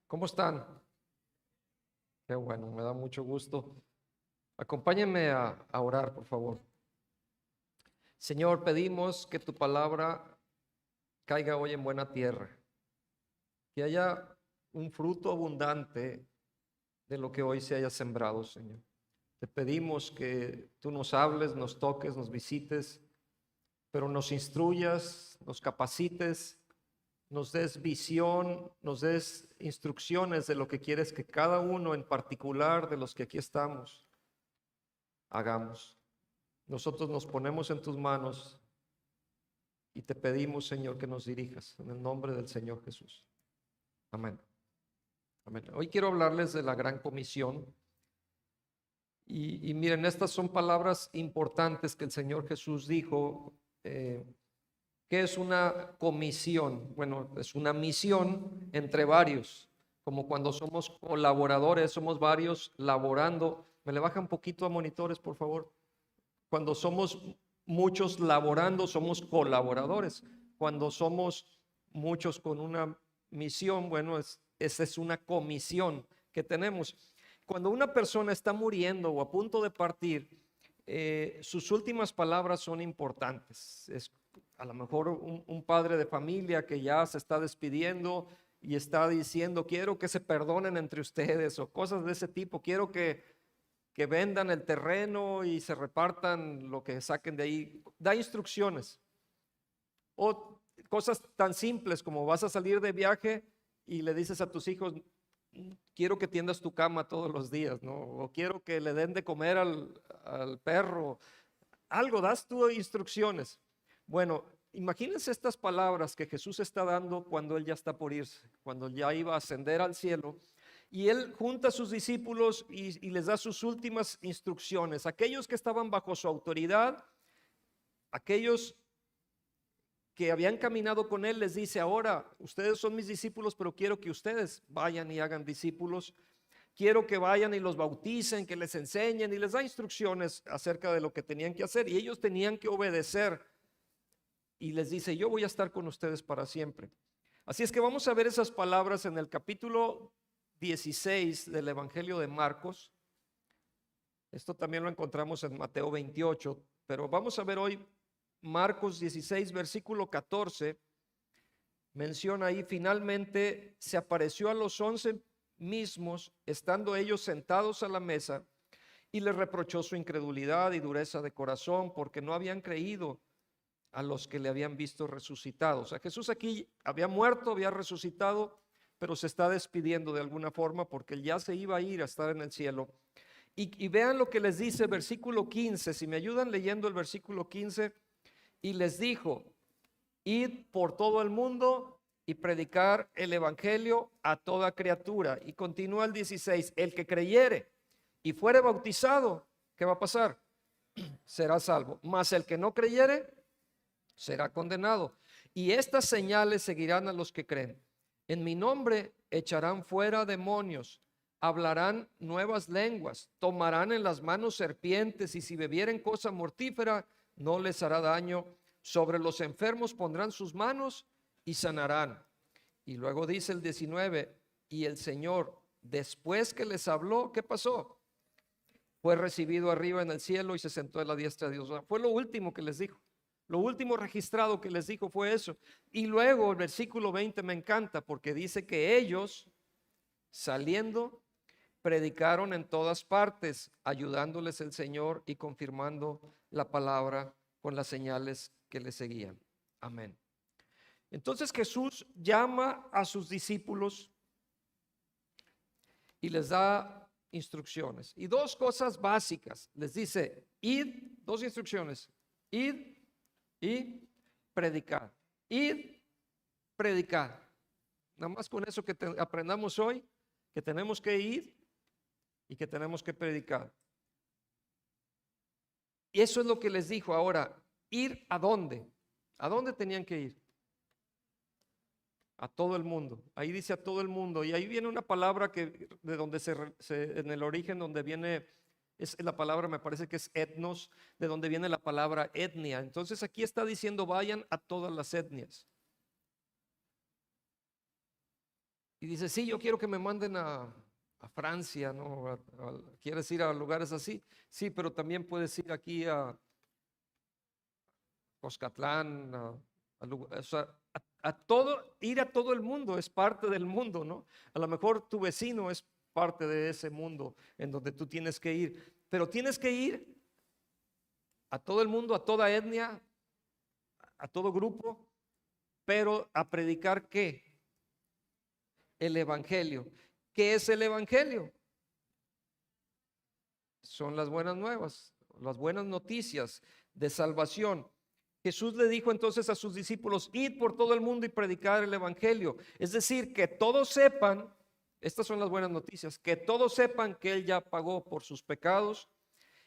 ¿Cómo están? Qué bueno, me da mucho gusto. Acompáñenme a orar, por favor. Señor, pedimos que tu palabra caiga hoy en buena tierra, que haya un fruto abundante de lo que hoy se haya sembrado, Señor. Te pedimos que tú nos hables, nos toques, nos visites, pero nos instruyas, nos capacites, nos des visión, nos des instrucciones de lo que quieres que cada uno en particular de los que aquí estamos hagamos. Nosotros nos ponemos en tus manos y te pedimos, Señor, que nos dirijas en el nombre del Señor Jesús. Amén. Amén. Hoy quiero hablarles de la gran comisión. Y miren, estas son palabras importantes que el Señor Jesús dijo. ¿Qué es una comisión? Bueno, es una misión entre varios, como cuando somos colaboradores, somos varios laborando. ¿Me le baja un poquito a monitores, por favor? Cuando somos muchos laborando, somos colaboradores. Cuando somos muchos con una misión, bueno, esa es una comisión que tenemos. Cuando una persona está muriendo o a punto de partir, sus últimas palabras son importantes. Es a lo mejor un padre de familia que ya se está despidiendo y está diciendo, quiero que se perdonen entre ustedes o cosas de ese tipo, quiero que vendan el terreno y se repartan lo que saquen de ahí. Da instrucciones. O cosas tan simples como vas a salir de viaje y le dices a tus hijos, quiero que tiendas tu cama todos los días, ¿no? O quiero que le den de comer al perro. Algo, das tú instrucciones. Bueno, imagínense estas palabras que Jesús está dando cuando Él ya está por irse, cuando ya iba a ascender al cielo. Y Él junta a sus discípulos y les da sus últimas instrucciones. Aquellos que estaban bajo su autoridad, aquellos que habían caminado con Él, les dice, ahora ustedes son mis discípulos, pero quiero que ustedes vayan y hagan discípulos. Quiero que vayan y los bauticen, que les enseñen y les da instrucciones acerca de lo que tenían que hacer. Y ellos tenían que obedecer. Y les dice, yo voy a estar con ustedes para siempre. Así es que vamos a ver esas palabras en el capítulo 16 del Evangelio de Marcos. Esto también lo encontramos en Mateo 28, pero vamos a ver hoy Marcos 16, versículo 14. Menciona ahí, finalmente se apareció a los 11 mismos, estando ellos sentados a la mesa, y les reprochó su incredulidad y dureza de corazón, porque no habían creído a los que le habían visto resucitado. O sea, Jesús aquí había muerto, había resucitado, pero se está despidiendo de alguna forma porque él ya se iba a ir a estar en el cielo. Y vean lo que les dice versículo 15, si me ayudan leyendo el versículo 15, y les dijo, id por todo el mundo y predicar el evangelio a toda criatura. Y continúa el 16, el que creyere y fuere bautizado, ¿qué va a pasar? Será salvo, mas el que no creyere será condenado. Y estas señales seguirán a los que creen. En mi nombre echarán fuera demonios, hablarán nuevas lenguas, tomarán en las manos serpientes, y si bebieren cosa mortífera no les hará daño. Sobre los enfermos pondrán sus manos y sanarán. Y luego dice el 19, y el Señor, después que les habló, ¿qué pasó? Fue recibido arriba en el cielo y se sentó a la diestra de Dios. Fue lo último que les dijo. Lo último registrado que les dijo fue eso. Y luego el versículo 20 me encanta porque dice que ellos, saliendo, predicaron en todas partes, ayudándoles el Señor y confirmando la palabra con las señales que le seguían. Amén. Entonces Jesús llama a sus discípulos y les da instrucciones. Y dos cosas básicas. Les dice, id, dos instrucciones, id y predicar. Id, predicar. Nada más con eso que aprendamos hoy, que tenemos que ir y que tenemos que predicar. Y eso es lo que les dijo. Ahora, ¿ir a dónde? ¿A dónde tenían que ir? A todo el mundo. Ahí dice a todo el mundo. Y ahí viene una palabra que de donde en el origen donde viene, es la palabra, me parece que es etnos, de donde viene la palabra etnia. Entonces aquí está diciendo vayan a todas las etnias. Y dice, sí, yo quiero que me manden a Francia, ¿no? ¿Quieres ir a lugares así? Sí, pero también puedes ir aquí a Coscatlán, o sea, ir a todo el mundo es parte del mundo, ¿no? A lo mejor tu vecino es parte de ese mundo en donde tú tienes que ir, pero tienes que ir a todo el mundo, a toda etnia, a todo grupo, pero a predicar ¿qué? El evangelio. ¿Qué es el evangelio? Son las buenas nuevas, las buenas noticias de salvación. Jesús le dijo entonces a sus discípulos, id por todo el mundo y predicar el evangelio. Es decir, que todos sepan, estas son las buenas noticias, que todos sepan que Él ya pagó por sus pecados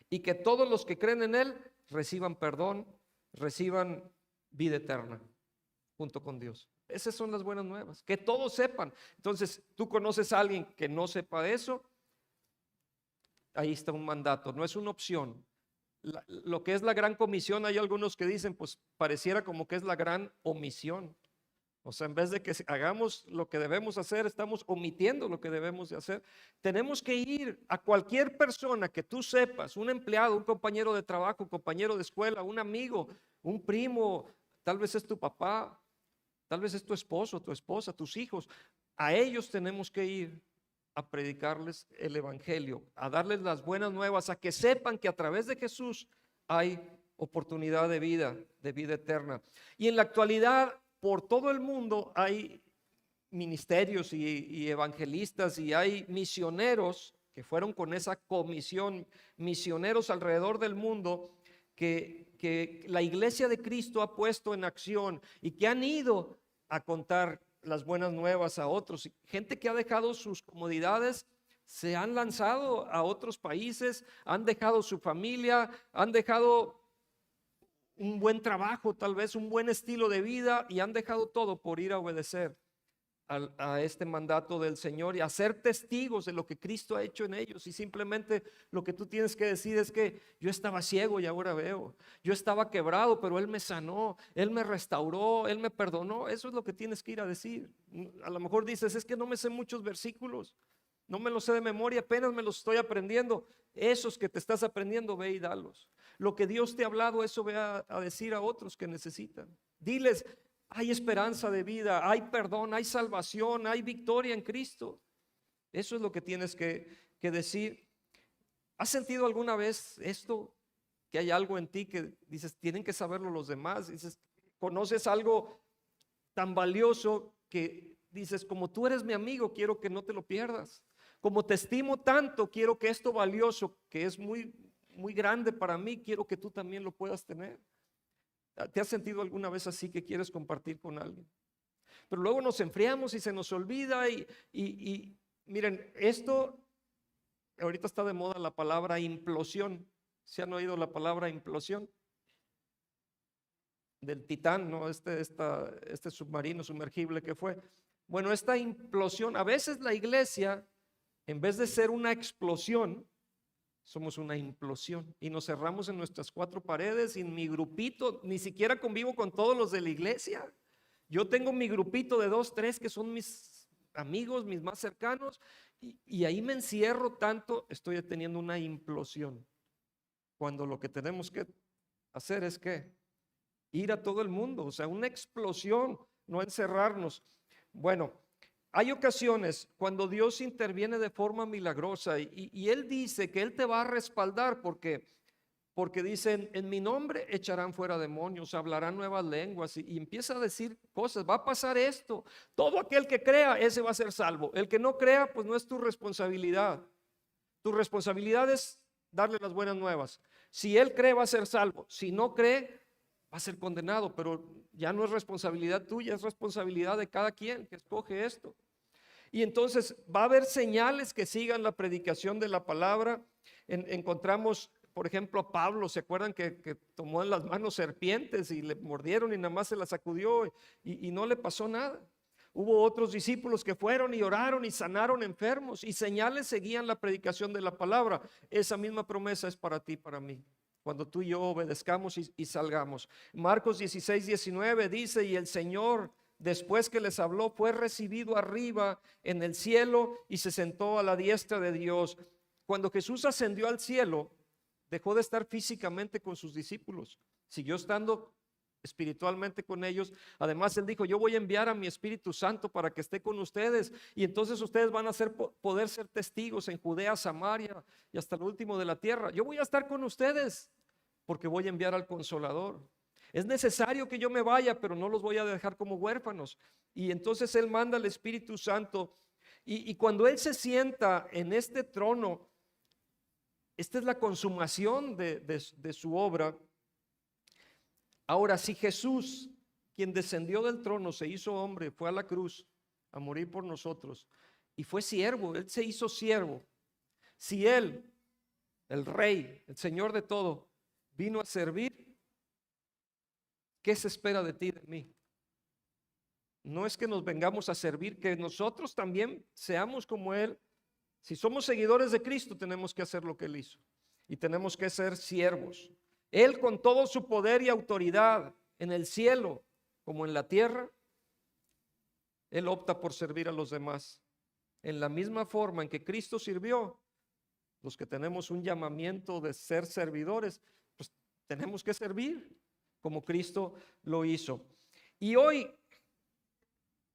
y que todos los que creen en Él reciban perdón, reciban vida eterna junto con Dios. Esas son las buenas nuevas, que todos sepan. Entonces, tú conoces a alguien que no sepa eso, ahí está un mandato, no es una opción. Lo que es la gran comisión, hay algunos que dicen, pues pareciera como que es la gran omisión. O sea, en vez de que hagamos lo que debemos hacer, estamos omitiendo lo que debemos de hacer. Tenemos que ir a cualquier persona que tú sepas, un empleado, un compañero de trabajo, un compañero de escuela, un amigo, un primo, tal vez es tu papá, tal vez es tu esposo, tu esposa, tus hijos. A ellos tenemos que ir a predicarles el evangelio, a darles las buenas nuevas, a que sepan que a través de Jesús hay oportunidad de vida eterna. Y en la actualidad, por todo el mundo hay ministerios y evangelistas y hay misioneros que fueron con esa comisión, misioneros alrededor del mundo que la iglesia de Cristo ha puesto en acción y que han ido a contar las buenas nuevas a otros. Gente que ha dejado sus comodidades, se han lanzado a otros países, han dejado su familia, han dejado un buen trabajo, tal vez un buen estilo de vida y han dejado todo por ir a obedecer a este mandato del Señor y a ser testigos de lo que Cristo ha hecho en ellos. Y simplemente lo que tú tienes que decir es que yo estaba ciego y ahora veo, yo estaba quebrado pero Él me sanó, Él me restauró, Él me perdonó. Eso es lo que tienes que ir a decir. A lo mejor dices, es que no me sé muchos versículos, no me los sé de memoria, apenas me los estoy aprendiendo. Esos que te estás aprendiendo, ve y dalos. Lo que Dios te ha hablado, eso ve a decir a otros que necesitan. Diles, hay esperanza de vida, hay perdón, hay salvación, hay victoria en Cristo. Eso es lo que tienes que decir. ¿Has sentido alguna vez esto? Que hay algo en ti que dices, tienen que saberlo los demás. Dices, conoces algo tan valioso que dices, como tú eres mi amigo, quiero que no te lo pierdas. Como te estimo tanto, quiero que esto valioso, que es muy, muy grande para mí, quiero que tú también lo puedas tener. ¿Te has sentido alguna vez así que quieres compartir con alguien? Pero luego nos enfriamos y se nos olvida y miren, esto, ahorita está de moda la palabra implosión. ¿Se han oído la palabra implosión? Del Titán, ¿no? Este submarino sumergible que fue. Bueno, esta implosión, a veces la iglesia, en vez de ser una explosión, somos una implosión y nos cerramos en nuestras cuatro paredes y en mi grupito, ni siquiera convivo con todos los de la iglesia. Yo tengo mi grupito de 2, 3 que son mis amigos, mis más cercanos y ahí me encierro tanto, estoy teniendo una implosión. Cuando lo que tenemos que hacer es que ir a todo el mundo, o sea, una explosión, no encerrarnos. Bueno, hay ocasiones cuando Dios interviene de forma milagrosa y Él dice que Él te va a respaldar porque dicen, en mi nombre echarán fuera demonios, hablarán nuevas lenguas y empieza a decir cosas, va a pasar esto. Todo aquel que crea, ese va a ser salvo. El que no crea, pues no es tu responsabilidad. Tu responsabilidad es darle las buenas nuevas. Si él cree, va a ser salvo. Si no cree, va a ser condenado, pero ya no es responsabilidad tuya, es responsabilidad de cada quien que escoge esto. Y entonces va a haber señales que sigan la predicación de la palabra. Encontramos, por ejemplo, a Pablo, ¿se acuerdan que tomó en las manos serpientes y le mordieron y nada más se las sacudió y no le pasó nada? Hubo otros discípulos que fueron y oraron y sanaron enfermos y señales seguían la predicación de la palabra. Esa misma promesa es para ti, para mí, cuando tú y yo obedezcamos y salgamos. Marcos 16, 19 dice, y el Señor después que les habló, fue recibido arriba en el cielo y se sentó a la diestra de Dios. Cuando Jesús ascendió al cielo, dejó de estar físicamente con sus discípulos, siguió estando espiritualmente con ellos. Además, él dijo: yo voy a enviar a mi Espíritu Santo para que esté con ustedes, y entonces ustedes van a poder ser testigos en Judea, Samaria y hasta lo último de la tierra. Yo voy a estar con ustedes porque voy a enviar al Consolador. Es necesario que yo me vaya, pero no los voy a dejar como huérfanos. Y entonces él manda al Espíritu Santo, y cuando él se sienta en este trono, esta es la consumación de su obra. Ahora, si Jesús, quien descendió del trono, se hizo hombre, fue a la cruz a morir por nosotros y fue siervo, él se hizo siervo. Si él, el rey, el Señor de todo, vino a servir, ¿qué se espera de ti y de mí? No es que nos vengamos a servir, que nosotros también seamos como él. Si somos seguidores de Cristo, tenemos que hacer lo que él hizo y tenemos que ser siervos. Él, con todo su poder y autoridad en el cielo como en la tierra, él opta por servir a los demás. En la misma forma en que Cristo sirvió, los que tenemos un llamamiento de ser servidores, pues tenemos que servir como Cristo lo hizo. Y hoy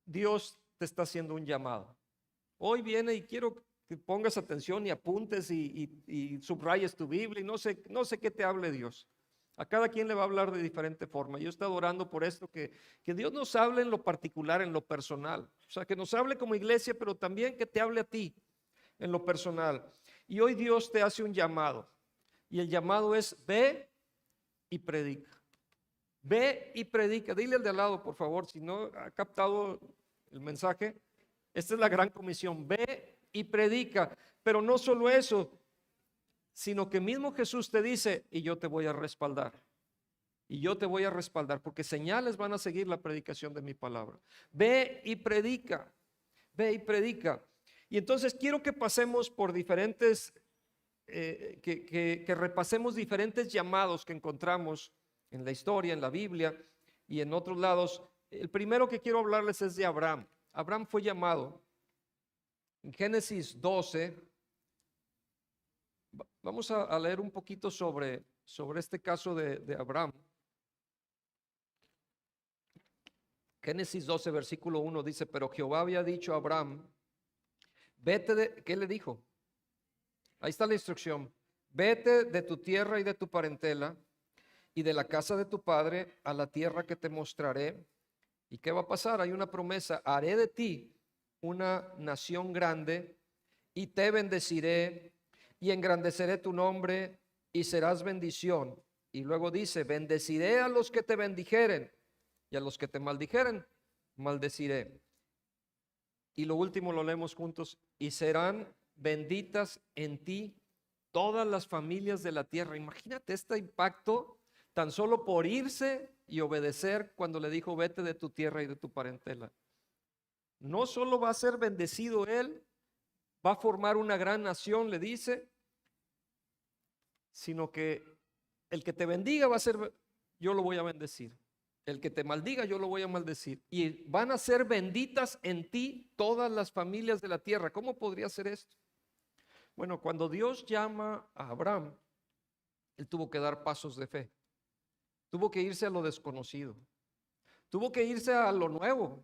Dios te está haciendo un llamado. Hoy viene, y quiero que pongas atención y apuntes y subrayes tu Biblia, y no sé qué te hable Dios. A cada quien le va a hablar de diferente forma. Yo he estado orando por esto, que Dios nos hable en lo particular, en lo personal. O sea, que nos hable como iglesia, pero también que te hable a ti en lo personal. Y hoy Dios te hace un llamado, y el llamado es: ve y predica. Ve y predica. Dile al de al lado, por favor, si no ha captado el mensaje. Esta es la gran comisión: ve y predica. Pero no solo eso, sino que mismo Jesús te dice: y yo te voy a respaldar. Y yo te voy a respaldar, porque señales van a seguir la predicación de mi palabra. Ve y predica. Ve y predica. Y entonces quiero que pasemos por diferentes, que repasemos diferentes llamados que encontramos en la historia, en la Biblia y en otros lados. El primero que quiero hablarles es de Abraham. Abraham fue llamado en Génesis 12. Vamos a leer un poquito sobre este caso de Abraham. Génesis 12, versículo 1 dice: pero Jehová había dicho a Abraham, vete ¿qué le dijo? Ahí está la instrucción: vete de tu tierra y de tu parentela y de la casa de tu padre a la tierra que te mostraré. ¿Y qué va a pasar? Hay una promesa: haré de ti una nación grande y te bendeciré y engrandeceré tu nombre y serás bendición. Y luego dice: bendeciré a los que te bendijeren y a los que te maldijeren maldeciré. Y lo último lo leemos juntos: y serán benditas en ti todas las familias de la tierra. Imagínate este impacto tan solo por irse y obedecer cuando le dijo: vete de tu tierra y de tu parentela. No solo va a ser bendecido él, va a formar una gran nación, le dice, sino que el que te bendiga va a ser, yo lo voy a bendecir. El que te maldiga, yo lo voy a maldecir. Y van a ser benditas en ti todas las familias de la tierra. ¿Cómo podría ser esto? Bueno, cuando Dios llama a Abraham, él tuvo que dar pasos de fe. Tuvo que irse a lo desconocido. Tuvo que irse a lo nuevo.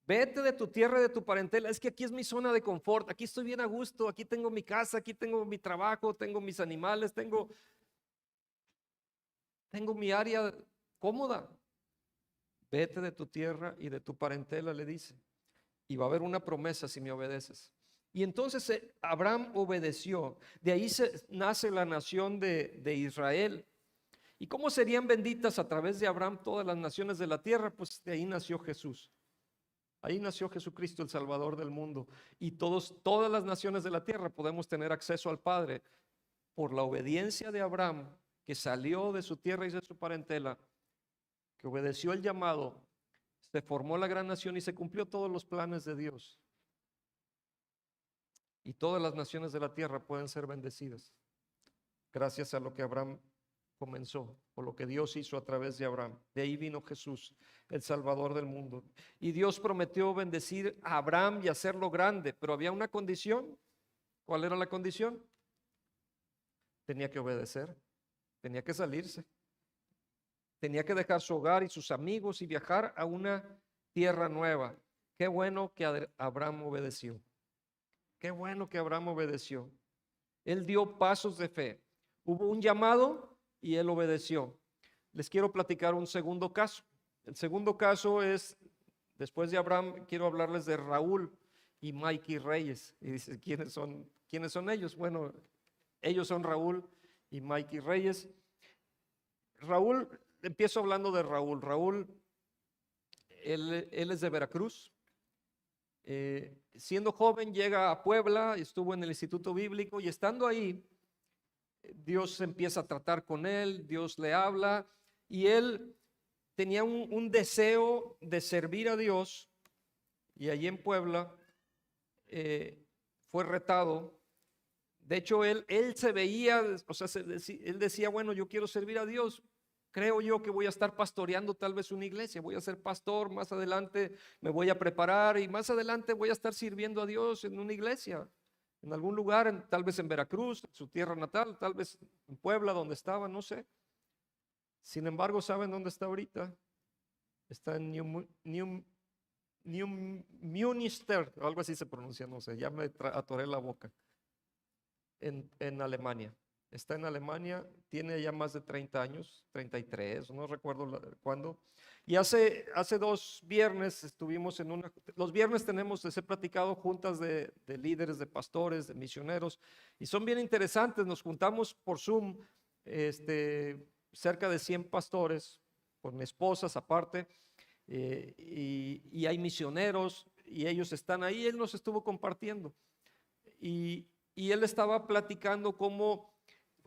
Vete de tu tierra y de tu parentela. Es que aquí es mi zona de confort. Aquí estoy bien a gusto. Aquí tengo mi casa, aquí tengo mi trabajo, tengo mis animales, tengo mi área cómoda. Vete de tu tierra y de tu parentela, le dice. Y va a haber una promesa si me obedeces. Y entonces Abraham obedeció. De ahí nace la nación de Israel. ¿Y cómo serían benditas a través de Abraham todas las naciones de la tierra? Pues de ahí nació Jesús. Ahí nació Jesucristo, el Salvador del mundo. Y todas las naciones de la tierra podemos tener acceso al Padre por la obediencia de Abraham, que salió de su tierra y de su parentela, que obedeció el llamado, se formó la gran nación y se cumplió todos los planes de Dios. Y todas las naciones de la tierra pueden ser bendecidas gracias a lo que Abraham comenzó, o lo que Dios hizo a través de Abraham. De ahí vino Jesús, el Salvador del mundo. Y Dios prometió bendecir a Abraham y hacerlo grande, pero había una condición. ¿Cuál era la condición? Tenía que obedecer, tenía que salirse, tenía que dejar su hogar y sus amigos y viajar a una tierra nueva. Qué bueno que Abraham obedeció. Qué bueno que Abraham obedeció. Él dio pasos de fe. Hubo un llamado y él obedeció. Les quiero platicar un segundo caso. El segundo caso es, después de Abraham, quiero hablarles de Raúl y Mikey Reyes. Y dice, ¿quiénes son ellos? Bueno, ellos son Raúl y Mikey Reyes. Raúl, empiezo hablando de Raúl. Raúl, él es de Veracruz. Siendo joven llega a Puebla, estuvo en el Instituto Bíblico y estando ahí, Dios empieza a tratar con él, Dios le habla y él tenía un deseo de servir a Dios y allí en Puebla fue retado. De hecho, él se veía, o sea, él decía, bueno, yo quiero servir a Dios. Creo yo que voy a estar pastoreando tal vez una iglesia, voy a ser pastor, más adelante me voy a preparar y más adelante voy a estar sirviendo a Dios en una iglesia, en algún lugar, tal vez en Veracruz, su tierra natal, tal vez en Puebla donde estaba, no sé. Sin embargo, ¿saben dónde está ahorita? Está en Neumünster, algo así se pronuncia, no sé, ya me atoré la boca, en Alemania. Está en Alemania, tiene ya más de 30 años, 33, no recuerdo cuándo. Y hace 2 viernes estuvimos en los viernes les he platicado juntas de líderes, de pastores, de misioneros, y son bien interesantes. Nos juntamos por Zoom, cerca de 100 pastores, con esposas aparte, y hay misioneros, y ellos están ahí. Él nos estuvo compartiendo, y él estaba platicando cómo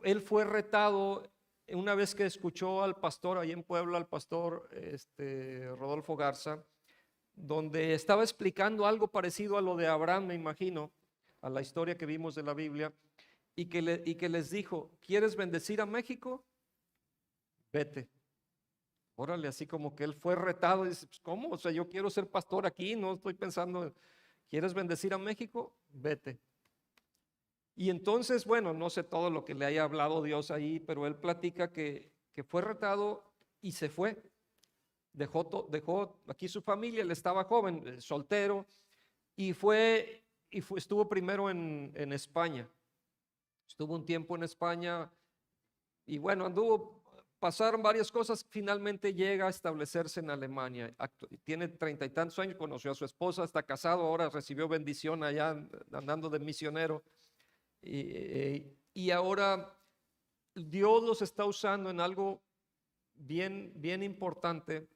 él fue retado una vez que escuchó al pastor ahí en Puebla, al pastor Rodolfo Garza, donde estaba explicando algo parecido a lo de Abraham, me imagino, a la historia que vimos de la Biblia, y que les dijo, ¿quieres bendecir a México? Vete. Órale, así como que él fue retado y dice, pues, ¿cómo? O sea, yo quiero ser pastor aquí, no estoy pensando, ¿quieres bendecir a México? Vete. Y entonces, bueno, no sé todo lo que le haya hablado Dios ahí, pero él platica que fue retado y se fue. Dejó aquí su familia, él estaba joven, soltero, y estuvo primero en España. Estuvo un tiempo en España y bueno, pasaron varias cosas, finalmente llega a establecerse en Alemania. Tiene 30 y tantos años, conoció a su esposa, está casado, ahora recibió bendición allá andando de misionero. Y ahora Dios los está usando en algo bien, bien importante,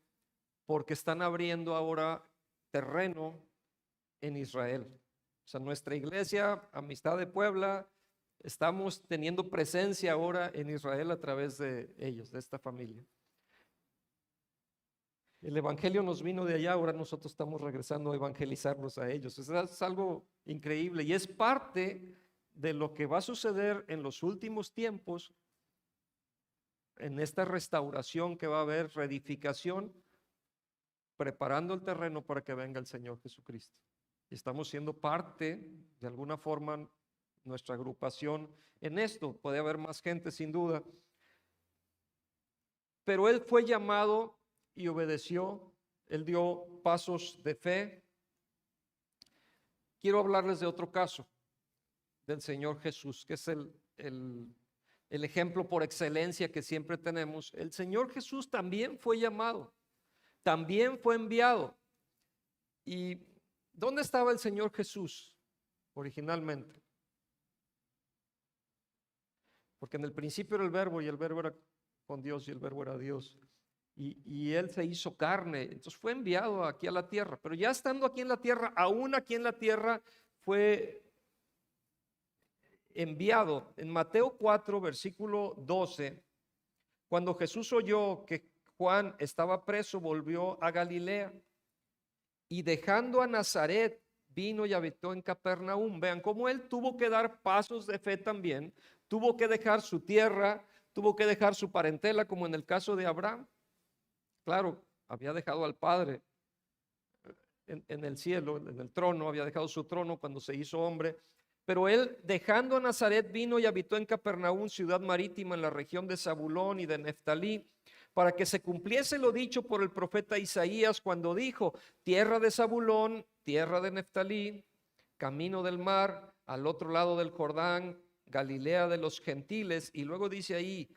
porque están abriendo ahora terreno en Israel. O sea, nuestra iglesia, Amistad de Puebla, estamos teniendo presencia ahora en Israel a través de ellos, de esta familia. El evangelio nos vino de allá, ahora nosotros estamos regresando a evangelizarlos a ellos. Es algo increíble y es parte de lo que va a suceder en los últimos tiempos, en esta restauración que va a haber, reedificación, preparando el terreno para que venga el Señor Jesucristo. Y estamos siendo parte, de alguna forma, nuestra agrupación en esto. Puede haber más gente sin duda, pero él fue llamado y obedeció. Él dio pasos de fe. Quiero hablarles de otro caso del Señor Jesús, que es el ejemplo por excelencia que siempre tenemos. El Señor Jesús también fue llamado, también fue enviado. ¿Y dónde estaba el Señor Jesús originalmente? Porque en el principio era el verbo y el verbo era con Dios y el verbo era Dios. Y Él se hizo carne, entonces fue enviado aquí a la tierra. Pero ya estando aquí en la tierra, aún aquí en la tierra, fue enviado. En Mateo 4, versículo 12, cuando Jesús oyó que Juan estaba preso, volvió a Galilea y dejando a Nazaret, vino y habitó en Capernaum. Vean cómo él tuvo que dar pasos de fe también, tuvo que dejar su tierra, tuvo que dejar su parentela, como en el caso de Abraham. Claro, había dejado al padre en el cielo, en el trono, había dejado su trono cuando se hizo hombre. Pero él, dejando a Nazaret, vino y habitó en Capernaum, ciudad marítima en la región de Zabulón y de Neftalí, para que se cumpliese lo dicho por el profeta Isaías cuando dijo: tierra de Zabulón, tierra de Neftalí, camino del mar, al otro lado del Jordán, Galilea de los gentiles. Y luego dice ahí: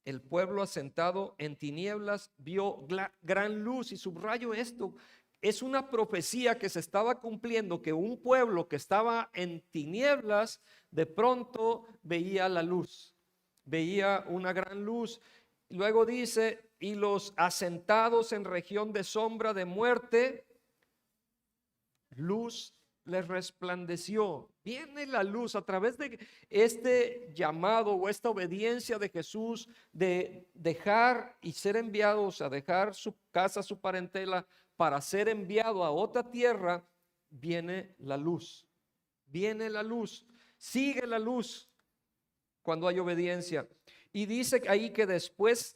el pueblo asentado en tinieblas vio gran luz. Y subrayo esto, es una profecía que se estaba cumpliendo, que un pueblo que estaba en tinieblas de pronto veía la luz, veía una gran luz. Luego dice: y los asentados en región de sombra de muerte, luz les resplandeció. Viene la luz a través de este llamado o esta obediencia de Jesús de dejar y ser enviados, a dejar su casa, su parentela, para ser enviado a otra tierra. Viene la luz, viene la luz, sigue la luz cuando hay obediencia. Y dice ahí que después,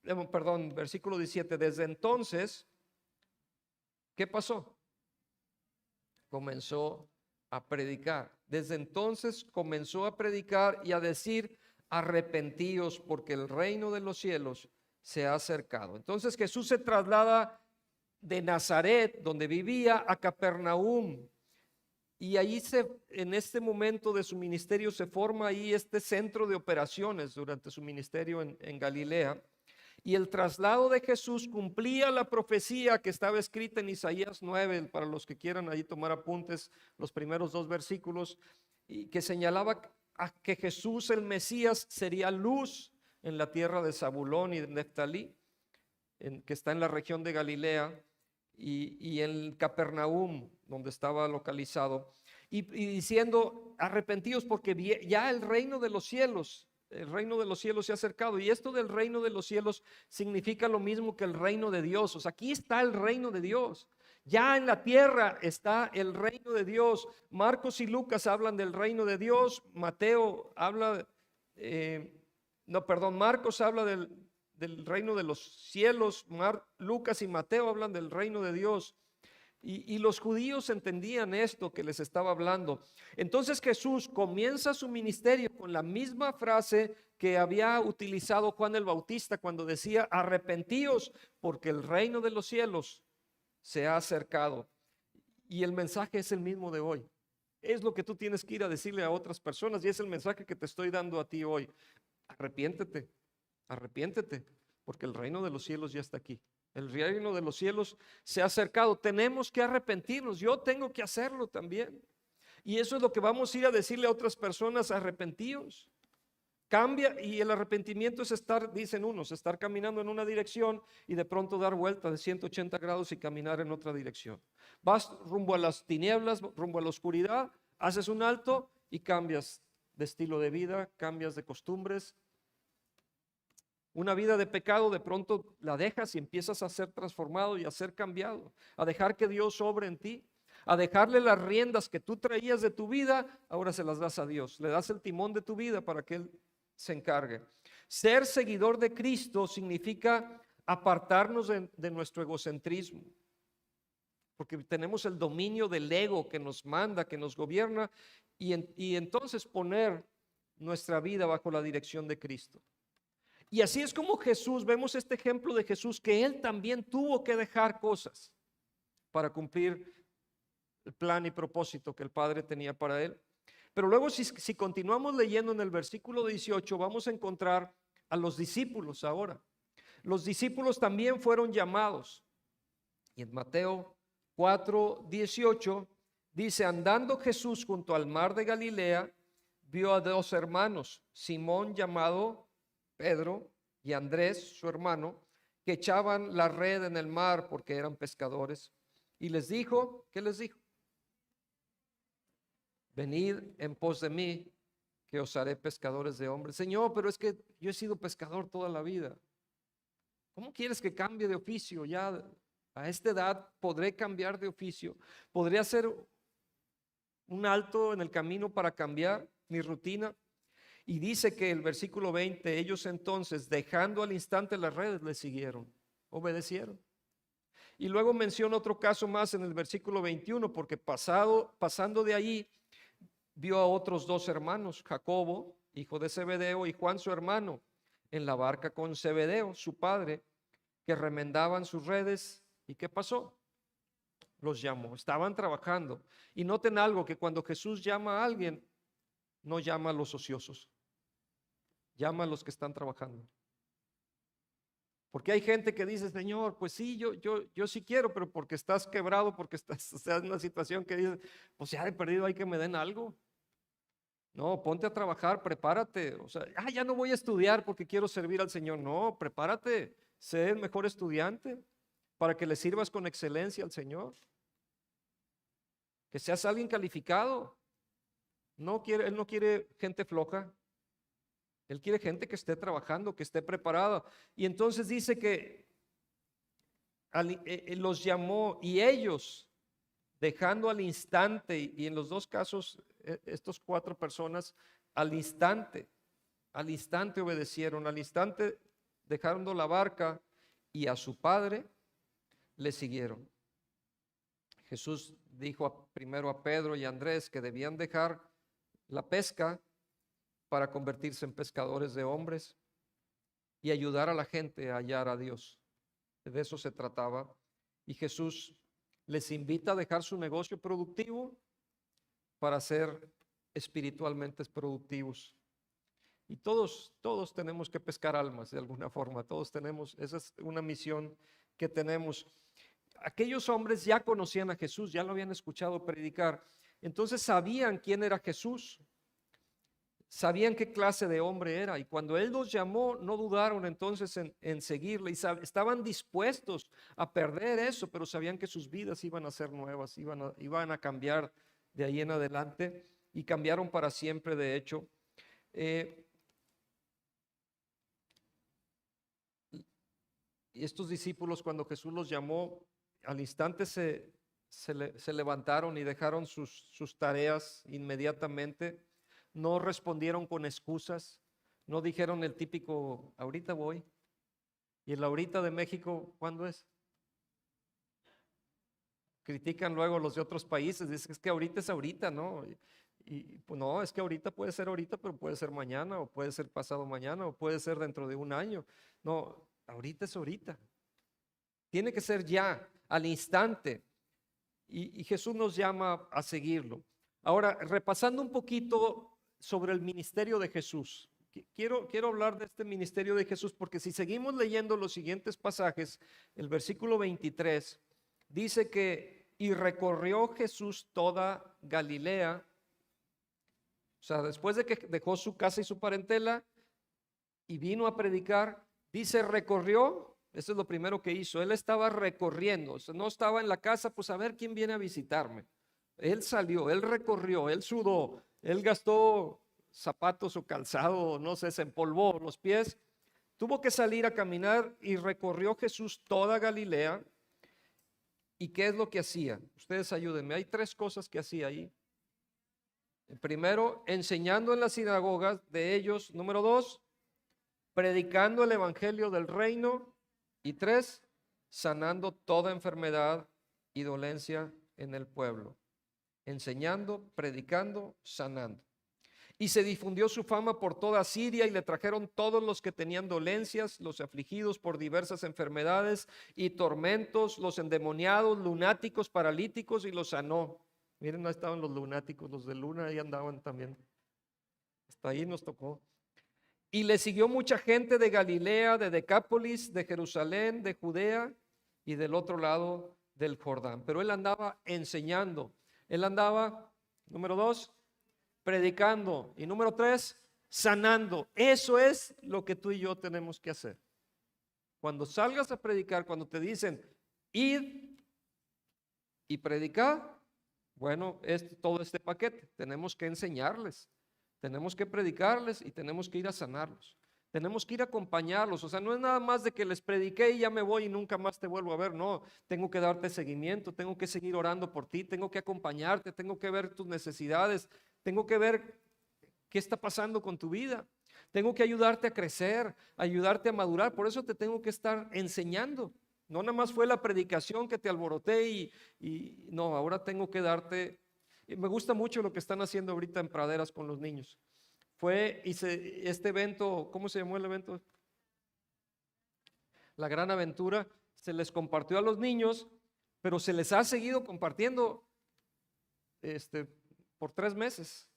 perdón, versículo 17, desde entonces, ¿qué pasó? Comenzó a predicar. Desde entonces comenzó a predicar y a decir: arrepentíos, porque el reino de los cielos se ha acercado. Entonces Jesús se traslada de Nazaret, donde vivía, a Capernaum. Y ahí en este momento de su ministerio se forma ahí este centro de operaciones durante su ministerio en Galilea. Y el traslado de Jesús cumplía la profecía que estaba escrita en Isaías 9, para los que quieran ahí tomar apuntes, los primeros 2 versículos, y que señalaba a que Jesús, el Mesías, sería luz en la tierra de Zabulón y de Neftalí, que está en la región de Galilea, y en Capernaum, donde estaba localizado, y diciendo: arrepentidos, porque ya el reino de los cielos se ha acercado. Y esto del reino de los cielos significa lo mismo que el reino de Dios. O sea, aquí está el reino de Dios. Ya en la tierra está el reino de Dios. Marcos y Lucas hablan del reino de Dios. Marcos habla del reino de los cielos. Lucas y Mateo hablan del reino de Dios. Y los judíos entendían esto que les estaba hablando. Entonces Jesús comienza su ministerio con la misma frase que había utilizado Juan el Bautista cuando decía: arrepentíos, porque el reino de los cielos se ha acercado. Y el mensaje es el mismo de hoy. Es lo que tú tienes que ir a decirle a otras personas, y es el mensaje que te estoy dando a ti hoy. Arrepiéntete, arrepiéntete, porque el reino de los cielos ya está aquí. El reino de los cielos se ha acercado. Tenemos que arrepentirnos. Yo tengo que hacerlo también. Y eso es lo que vamos a ir a decirle a otras personas: arrepentíos. Cambia. Y el arrepentimiento es estar, dicen unos, estar caminando en una dirección y de pronto dar vuelta de 180 grados y caminar en otra dirección. Vas rumbo a las tinieblas, rumbo a la oscuridad, haces un alto y cambias de estilo de vida, cambias de costumbres. Una vida de pecado de pronto la dejas y empiezas a ser transformado y a ser cambiado, a dejar que Dios obre en ti, a dejarle las riendas que tú traías de tu vida. Ahora se las das a Dios, le das el timón de tu vida para que Él se encargue. Ser seguidor de Cristo significa apartarnos de nuestro egocentrismo, porque tenemos el dominio del ego que nos manda, que nos gobierna, y entonces poner nuestra vida bajo la dirección de Cristo. Y así es como Jesús, vemos este ejemplo de Jesús, que Él también tuvo que dejar cosas para cumplir el plan y propósito que el Padre tenía para Él. Pero luego si continuamos leyendo en el versículo 18, vamos a encontrar a los discípulos ahora. Los discípulos también fueron llamados. Y en Mateo 4:18 dice: andando Jesús junto al mar de Galilea, vio a 2 hermanos, Simón llamado Pedro y Andrés, su hermano, que echaban la red en el mar porque eran pescadores. Y les dijo, ¿qué les dijo? Venid en pos de mí, que os haré pescadores de hombres. Señor, pero es que yo he sido pescador toda la vida. ¿Cómo quieres que cambie de oficio? Ya a esta edad podré cambiar de oficio. ¿Podré hacer un alto en el camino para cambiar mi rutina? Y dice que el versículo 20, ellos entonces, dejando al instante las redes, le siguieron, obedecieron. Y luego menciona otro caso más en el versículo 21, porque pasando de ahí, vio a otros dos hermanos, Jacobo, hijo de Zebedeo, y Juan su hermano, en la barca con Zebedeo, su padre, que remendaban sus redes. ¿Y qué pasó? Los llamó, estaban trabajando. Y noten algo, que cuando Jesús llama a alguien, no llama a los ociosos, llama a los que están trabajando. Porque hay gente que dice, Señor, pues sí, yo sí quiero, pero porque estás quebrado, porque estás, o sea, en una situación que dices, pues ya he perdido, hay que me den algo. No, ponte a trabajar, prepárate. O sea, ya no voy a estudiar porque quiero servir al Señor. No, prepárate, sé el mejor estudiante para que le sirvas con excelencia al Señor. Que seas alguien calificado. Él no quiere gente floja. Él quiere gente que esté trabajando, que esté preparada. Y entonces dice que los llamó y ellos, dejando al instante, y en los dos casos, estos 4 personas, al instante obedecieron, al instante dejando la barca y a su padre le siguieron. Jesús dijo primero a Pedro y a Andrés que debían dejar la pesca para convertirse en pescadores de hombres y ayudar a la gente a hallar a Dios. De eso se trataba. Y Jesús les invita a dejar su negocio productivo para ser espiritualmente productivos. Y todos tenemos que pescar almas de alguna forma. Todos tenemos, esa es una misión que tenemos. Aquellos hombres ya conocían a Jesús, ya lo habían escuchado predicar. Entonces sabían quién era Jesús. Sabían qué clase de hombre era, y cuando Él los llamó, no dudaron entonces en seguirle, y estaban dispuestos a perder eso, pero sabían que sus vidas iban a ser nuevas, iban a cambiar de ahí en adelante, y cambiaron para siempre, de hecho. Y estos discípulos, cuando Jesús los llamó, al instante se levantaron y dejaron sus tareas inmediatamente. No respondieron con excusas, no dijeron el típico, ahorita voy. ¿Y el ahorita de México cuándo es? Critican luego los de otros países, dicen, es que ahorita es ahorita, ¿no? Y pues no, es que ahorita puede ser ahorita, pero puede ser mañana, o puede ser pasado mañana, o puede ser dentro de un año. No, ahorita es ahorita. Tiene que ser ya, al instante. Y Jesús nos llama a seguirlo. Ahora, repasando un poquito sobre el ministerio de Jesús. Quiero hablar de este ministerio de Jesús porque si seguimos leyendo los siguientes pasajes, el versículo 23 dice que y recorrió Jesús toda Galilea. O sea, después de que dejó su casa y su parentela y vino a predicar, dice recorrió. Eso es lo primero que hizo. Él estaba recorriendo, o sea, no estaba en la casa, pues a ver quién viene a visitarme. Él salió, él recorrió, él sudó, él gastó zapatos o calzado, no sé, se empolvó los pies. Tuvo que salir a caminar y recorrió Jesús toda Galilea. ¿Y qué es lo que hacía? Ustedes ayúdenme. Hay 3 cosas que hacía ahí. Primero, enseñando en las sinagogas de ellos. Número 2, predicando el evangelio del reino. Y 3, sanando toda enfermedad y dolencia en el pueblo. Enseñando, predicando, sanando. Y se difundió su fama por toda Siria y le trajeron todos los que tenían dolencias, los afligidos por diversas enfermedades y tormentos, los endemoniados, lunáticos, paralíticos, y los sanó. Miren, no estaban los lunáticos, los de Luna ahí andaban también. Hasta ahí nos tocó. Y le siguió mucha gente de Galilea, de Decápolis, de Jerusalén, de Judea y del otro lado del Jordán. Pero él andaba enseñando. Él andaba, número 2, predicando. Y número 3, sanando. Eso es lo que tú y yo tenemos que hacer. Cuando salgas a predicar, cuando te dicen, id y predicar, bueno, es todo este paquete. Tenemos que enseñarles. Tenemos que predicarles y tenemos que ir a sanarlos. Tenemos que ir a acompañarlos. O sea, no es nada más de que les prediqué y ya me voy y nunca más te vuelvo a ver. No, tengo que darte seguimiento, tengo que seguir orando por ti, tengo que acompañarte, tengo que ver tus necesidades, tengo que ver ¿Qué está pasando con tu vida? Tengo que ayudarte a crecer, ayudarte a madurar. Por eso te tengo que estar enseñando. No nada más fue la predicación que te alboroté y no, ahora tengo que darte. Y me gusta mucho lo que están haciendo ahorita en Praderas con los niños. Este evento, ¿cómo se llamó el evento? La Gran Aventura. Se les compartió a los niños, pero se les ha seguido compartiendo por 3 meses.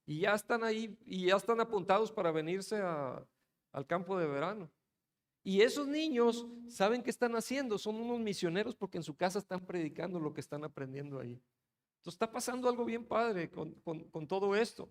Y ya están ahí y ya están apuntados para venirse al campo de verano. Y esos niños saben qué están haciendo, son unos misioneros porque en su casa están predicando lo que están aprendiendo ahí. Entonces está pasando algo bien padre con todo esto.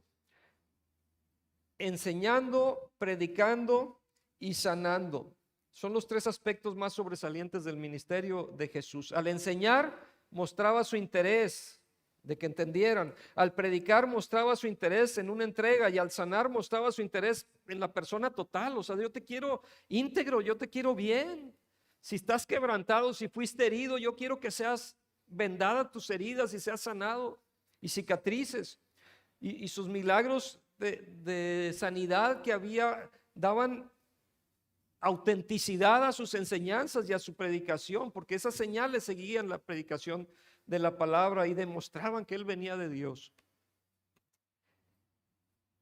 Enseñando, predicando y sanando. Son los 3 aspectos más sobresalientes del ministerio de Jesús. Al enseñar, mostraba su interés de que entendieran. Al predicar, mostraba su interés en una entrega, y al sanar, mostraba su interés en la persona total. O sea, yo te quiero íntegro, yo te quiero bien. Si estás quebrantado, si fuiste herido, yo quiero que seas vendada tus heridas y seas sanado, y cicatrices. Y sus milagros de sanidad que había daban autenticidad a sus enseñanzas y a su predicación, porque esas señales seguían la predicación de la palabra y demostraban que él venía de Dios.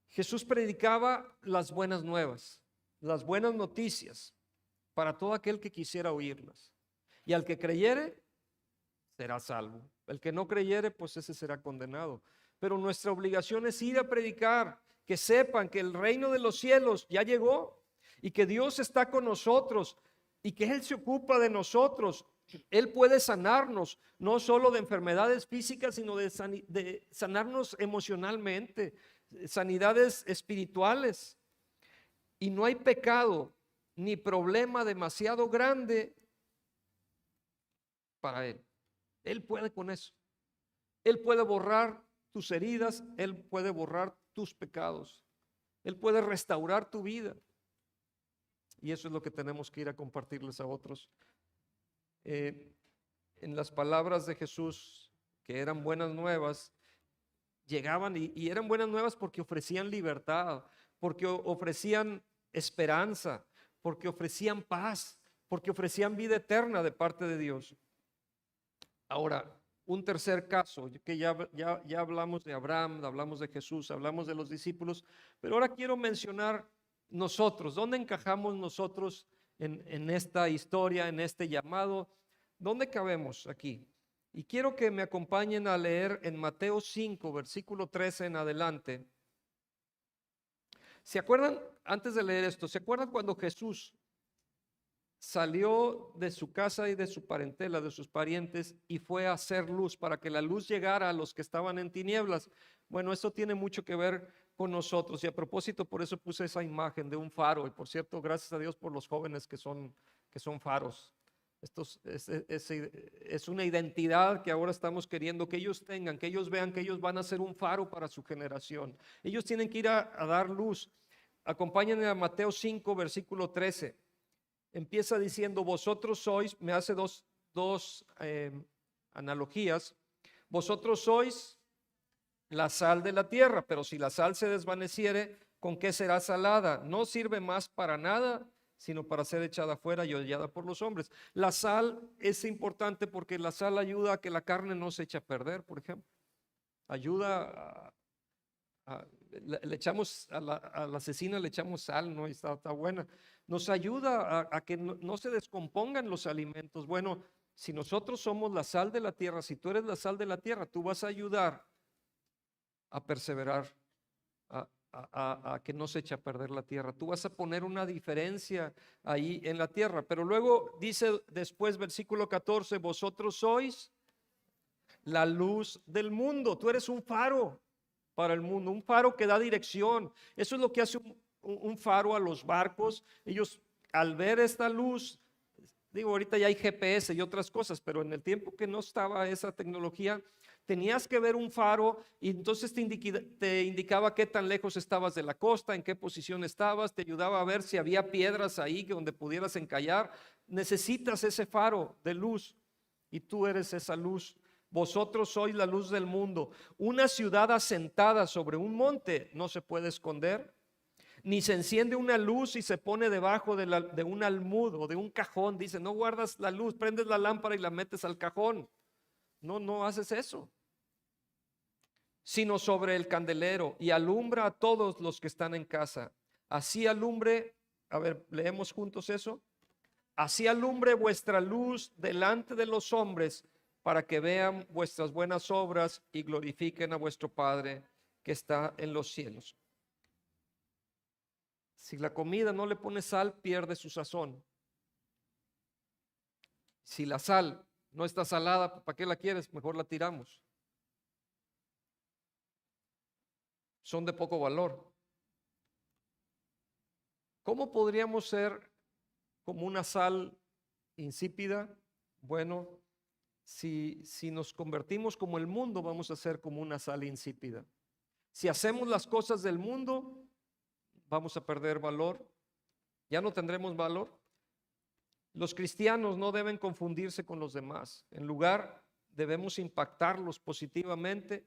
Jesús predicaba las buenas nuevas, las buenas noticias para todo aquel que quisiera oírlas. Y al que creyere, será salvo. El que no creyere, pues ese será condenado. Pero nuestra obligación es ir a predicar, que sepan que el reino de los cielos ya llegó y que Dios está con nosotros y que Él se ocupa de nosotros. Él puede sanarnos, no solo de enfermedades físicas, sino de sanarnos emocionalmente, sanidades espirituales. Y no hay pecado ni problema demasiado grande para Él. Él puede con eso. Él puede borrar tus heridas, Él puede borrar tus pecados, Él puede restaurar tu vida. Y eso es lo que tenemos que ir a compartirles a otros. En las palabras de Jesús, que eran buenas nuevas, llegaban y eran buenas nuevas porque ofrecían libertad, porque ofrecían esperanza, porque ofrecían paz, porque ofrecían vida eterna de parte de Dios. Ahora, un tercer caso, que ya hablamos de Abraham, hablamos de Jesús, hablamos de los discípulos, pero ahora quiero mencionar nosotros. ¿Dónde encajamos nosotros en esta historia, en este llamado? ¿Dónde cabemos aquí? Y quiero que me acompañen a leer en Mateo 5, versículo 13 en adelante. ¿Se acuerdan, antes de leer esto, se acuerdan cuando Jesús salió de su casa y de su parentela, de sus parientes, y fue a hacer luz para que la luz llegara a los que estaban en tinieblas? Bueno, esto tiene mucho que ver con nosotros, y a propósito por eso puse esa imagen de un faro. Y por cierto, gracias a Dios por los jóvenes que son faros. Esto es una identidad que ahora estamos queriendo que ellos tengan, que ellos vean que ellos van a ser un faro para su generación. Ellos tienen que ir a dar luz. Acompáñenme a Mateo 5, versículo 13. Empieza diciendo: vosotros sois, me hace dos analogías. Vosotros sois la sal de la tierra, pero si la sal se desvaneciere, ¿con qué será salada? No sirve más para nada, sino para ser echada afuera y hollada por los hombres. La sal es importante porque la sal ayuda a que la carne no se eche a perder, por ejemplo. Ayuda le echamos a la cecina, le echamos sal, ¿no? Y está buena. Nos ayuda a que no se descompongan los alimentos. Bueno, si nosotros somos la sal de la tierra, si tú eres la sal de la tierra, tú vas a ayudar a perseverar, a que no se eche a perder la tierra. Tú vas a poner una diferencia ahí en la tierra. Pero luego dice después, versículo 14, vosotros sois la luz del mundo. Tú eres un faro para el mundo, un faro que da dirección. Eso es lo que hace un faro a los barcos. Ellos, al ver esta luz, digo, ahorita ya hay GPS y otras cosas, pero en el tiempo que no estaba esa tecnología, tenías que ver un faro y entonces te indicaba qué tan lejos estabas de la costa, en qué posición estabas, te ayudaba a ver si había piedras ahí donde pudieras encallar. Necesitas ese faro de luz y tú eres esa luz Vosotros sois la luz del mundo. Una ciudad asentada sobre un monte no se puede esconder, ni se enciende una luz y se pone debajo de un almud o de un cajón. Dice, no guardas la luz, prendes la lámpara y la metes al cajón. No haces eso. Sino sobre el candelero, y alumbra a todos los que están en casa. Así alumbre, a ver, leemos juntos eso. Así alumbre vuestra luz delante de los hombres, para que vean vuestras buenas obras y glorifiquen a vuestro Padre que está en los cielos. Si la comida no le pone sal, pierde su sazón. Si la sal no está salada, ¿para qué la quieres? Mejor la tiramos. Son de poco valor. ¿Cómo podríamos ser como una sal insípida? Bueno, si nos convertimos como el mundo, vamos a ser como una sal insípida. Si hacemos las cosas del mundo, vamos a perder valor. Ya no tendremos valor. Los cristianos no deben confundirse con los demás. En lugar, debemos impactarlos positivamente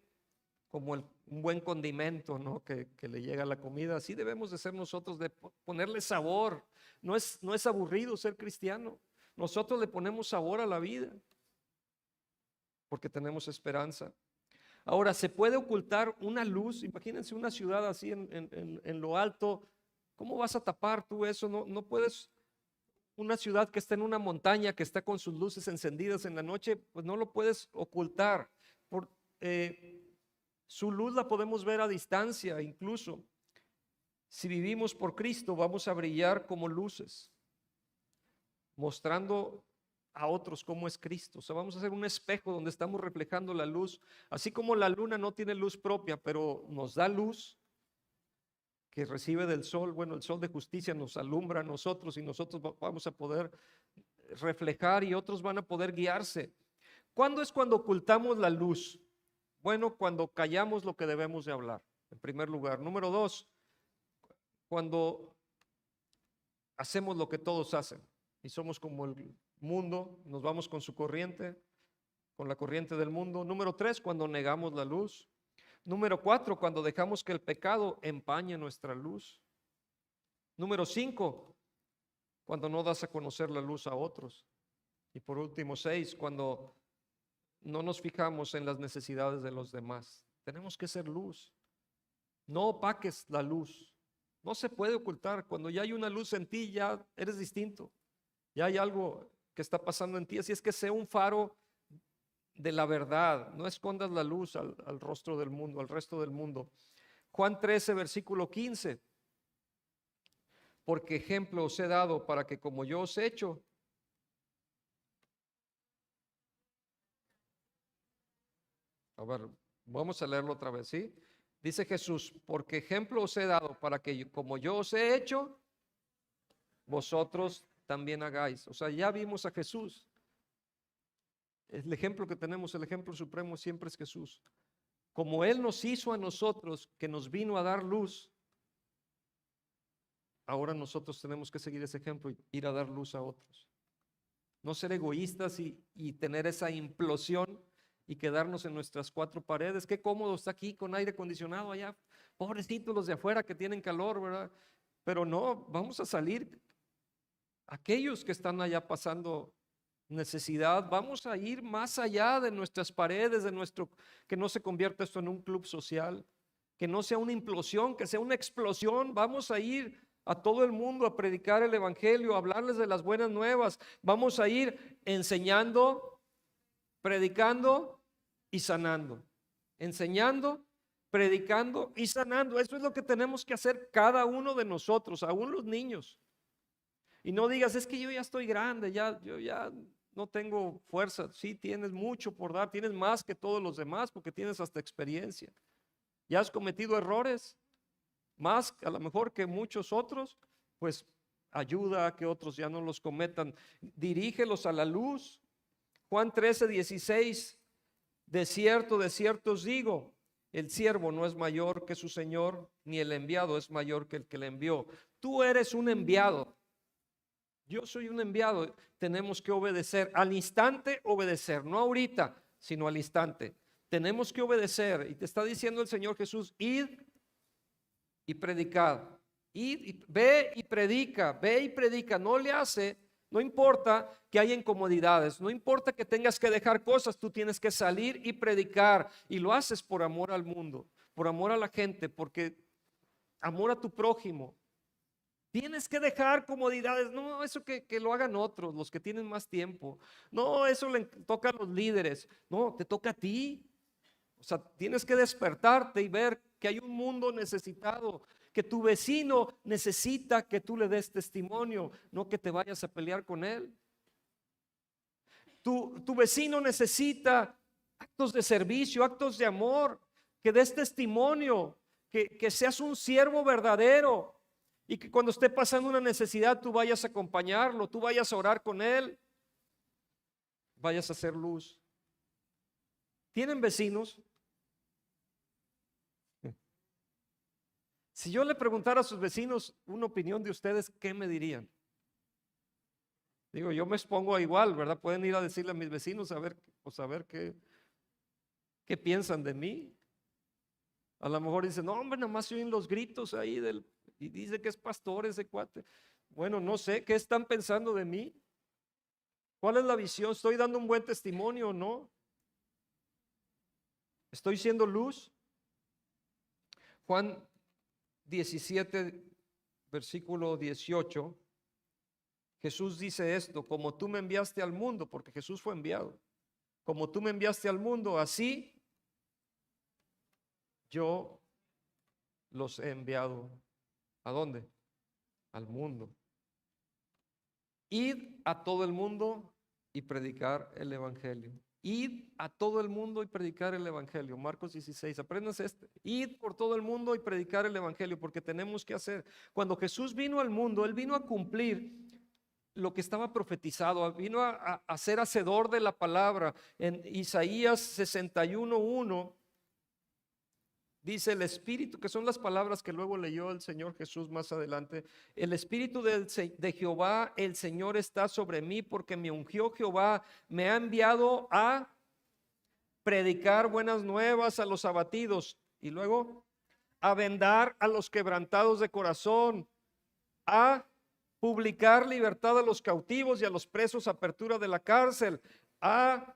como un buen condimento, ¿no? que le llega a la comida. Así debemos de ser nosotros, de ponerle sabor. No es aburrido ser cristiano. Nosotros le ponemos sabor a la vida porque tenemos esperanza. Ahora, ¿se puede ocultar una luz? Imagínense una ciudad así en lo alto. ¿Cómo vas a tapar tú eso? No puedes. Una ciudad que está en una montaña, que está con sus luces encendidas en la noche, pues no lo puedes ocultar. Su luz la podemos ver a distancia. Incluso si vivimos por Cristo, vamos a brillar como luces, mostrando a otros cómo es Cristo. O sea, vamos a hacer un espejo donde estamos reflejando la luz. Así como la luna no tiene luz propia, pero nos da luz que recibe del sol. Bueno, el sol de justicia nos alumbra a nosotros y nosotros vamos a poder reflejar y otros van a poder guiarse. ¿Cuándo es cuando ocultamos la luz? Bueno, cuando callamos lo que debemos de hablar, en primer lugar. Número 2, cuando hacemos lo que todos hacen y somos como el mundo, nos vamos con su corriente, con la corriente del mundo. Número 3, cuando negamos la luz. Número 4, cuando dejamos que el pecado empañe nuestra luz. Número 5, cuando no das a conocer la luz a otros. Y por último 6, cuando no nos fijamos en las necesidades de los demás. Tenemos que ser luz. No opaques la luz. No se puede ocultar. Cuando ya hay una luz en ti, ya eres distinto. Ya hay algo que está pasando en ti. Así es que sea un faro de la verdad. No escondas la luz al rostro del mundo, al resto del mundo. Juan 13, versículo 15. Porque ejemplo os he dado para que como yo os he hecho. A ver, vamos a leerlo otra vez, ¿sí? Dice Jesús, porque ejemplo os he dado para que como yo os he hecho, vosotros también hagáis. O sea, ya vimos a Jesús. El ejemplo que tenemos, el ejemplo supremo siempre es Jesús. Como Él nos hizo a nosotros, que nos vino a dar luz, ahora nosotros tenemos que seguir ese ejemplo y ir a dar luz a otros. No ser egoístas y tener esa implosión y quedarnos en nuestras cuatro paredes. Qué cómodo está aquí con aire acondicionado allá. Pobrecitos los de afuera que tienen calor, ¿verdad? Pero no, vamos a salir. Aquellos que están allá pasando necesidad, vamos a ir más allá de nuestras paredes, que no se convierta esto en un club social, que no sea una implosión, que sea una explosión. Vamos a ir a todo el mundo a predicar el evangelio, a hablarles de las buenas nuevas. Vamos a ir enseñando, predicando y sanando. Enseñando, predicando y sanando. Eso es lo que tenemos que hacer cada uno de nosotros, aún los niños. Y no digas, es que yo ya estoy grande, yo ya no tengo fuerza. Sí, tienes mucho por dar, tienes más que todos los demás porque tienes hasta experiencia. Ya has cometido errores, más a lo mejor que muchos otros, pues ayuda a que otros ya no los cometan. Dirígelos a la luz. Juan 13, 16, de cierto os digo, el siervo no es mayor que su señor, ni el enviado es mayor que el que le envió. Tú eres un enviado. Yo soy un enviado. Tenemos que obedecer, al instante obedecer, no ahorita, sino al instante. Tenemos que obedecer, y te está diciendo el Señor Jesús: id y predicad. Ve y predica, ve y predica. No importa que haya incomodidades, no importa que tengas que dejar cosas, tú tienes que salir y predicar, y lo haces por amor al mundo, por amor a la gente, porque amor a tu prójimo. Tienes que dejar comodidades. No, eso que lo hagan otros, los que tienen más tiempo. No, eso le toca a los líderes. No, te toca a ti. O sea, tienes que despertarte y ver que hay un mundo necesitado, que tu vecino necesita que tú le des testimonio, no que te vayas a pelear con él. Tu vecino necesita actos de servicio, actos de amor, que des testimonio, que seas un siervo verdadero, y que cuando esté pasando una necesidad tú vayas a acompañarlo, tú vayas a orar con él, vayas a hacer luz. ¿Tienen vecinos? Si yo le preguntara a sus vecinos una opinión de ustedes, ¿qué me dirían? Digo, yo me expongo a igual, ¿verdad? Pueden ir a decirle a mis vecinos a ver qué piensan de mí. A lo mejor dicen: no, hombre, nada más se oyen los gritos ahí y dice que es pastor ese cuate. Bueno, no sé, ¿qué están pensando de mí? ¿Cuál es la visión? ¿Estoy dando un buen testimonio o no? ¿Estoy siendo luz? Juan 17, versículo 18. Jesús dice esto: como tú me enviaste al mundo, porque Jesús fue enviado. Como tú me enviaste al mundo, así yo los he enviado. ¿A dónde? Al mundo. Id a todo el mundo y predicar el evangelio. Id a todo el mundo y predicar el evangelio. Marcos 16, apréndanse este. Id por todo el mundo y predicar el evangelio, porque tenemos que hacer. Cuando Jesús vino al mundo, Él vino a cumplir lo que estaba profetizado, vino a ser hacedor de la palabra. En Isaías 61:1 dice: el Espíritu, que son las palabras que luego leyó el Señor Jesús más adelante: el Espíritu de Jehová, el Señor, está sobre mí, porque me ungió Jehová, me ha enviado a predicar buenas nuevas a los abatidos, y luego a vendar a los quebrantados de corazón, a publicar libertad a los cautivos y a los presos, apertura de la cárcel, a,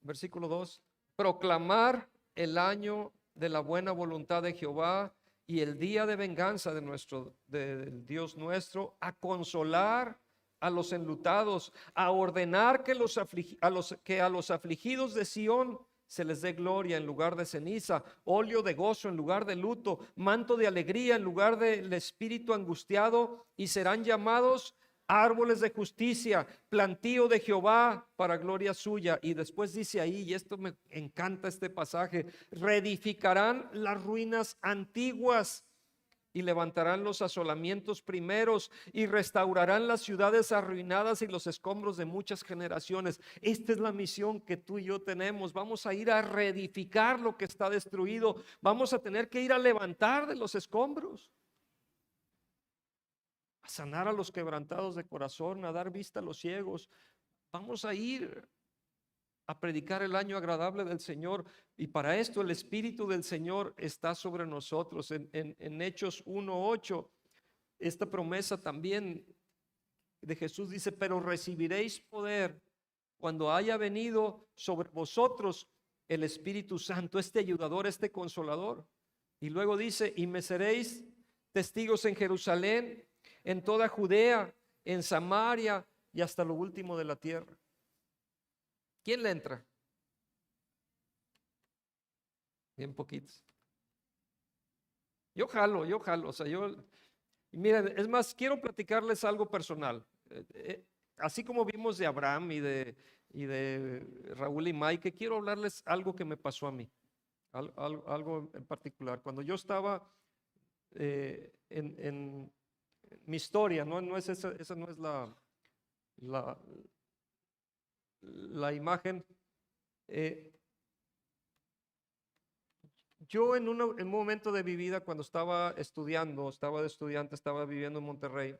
versículo 2, proclamar el año de la buena voluntad de Jehová y el día de venganza del Dios nuestro, a consolar a los enlutados, a ordenar que a los afligidos de Sión se les dé gloria en lugar de ceniza, óleo de gozo en lugar de luto, manto de alegría en lugar del espíritu angustiado, y serán llamados árboles de justicia, plantío de Jehová para gloria suya. Y después dice ahí, y esto me encanta este pasaje: reedificarán las ruinas antiguas y levantarán los asolamientos primeros y restaurarán las ciudades arruinadas y los escombros de muchas generaciones. Esta es la misión que tú y yo tenemos. Vamos a ir a reedificar lo que está destruido. Vamos a tener que ir a levantar de los escombros, a sanar a los quebrantados de corazón, a dar vista a los ciegos. Vamos a ir a predicar el año agradable del Señor, y para esto el Espíritu del Señor está sobre nosotros. En Hechos 1:8, esta promesa también de Jesús dice: pero recibiréis poder cuando haya venido sobre vosotros el Espíritu Santo, este ayudador, este consolador. Y luego dice: y me seréis testigos en Jerusalén, en toda Judea, en Samaria y hasta lo último de la tierra. ¿Quién le entra? Bien poquitos. Yo jalo. O sea, y miren, es más, quiero platicarles algo personal. Así como vimos de Abraham y de Raúl y Mike, quiero hablarles algo que me pasó a mí. Algo en particular. Cuando yo estaba en mi historia, no es esa no es la imagen. Yo en un momento de mi vida, cuando estaba de estudiante, estaba viviendo en Monterrey,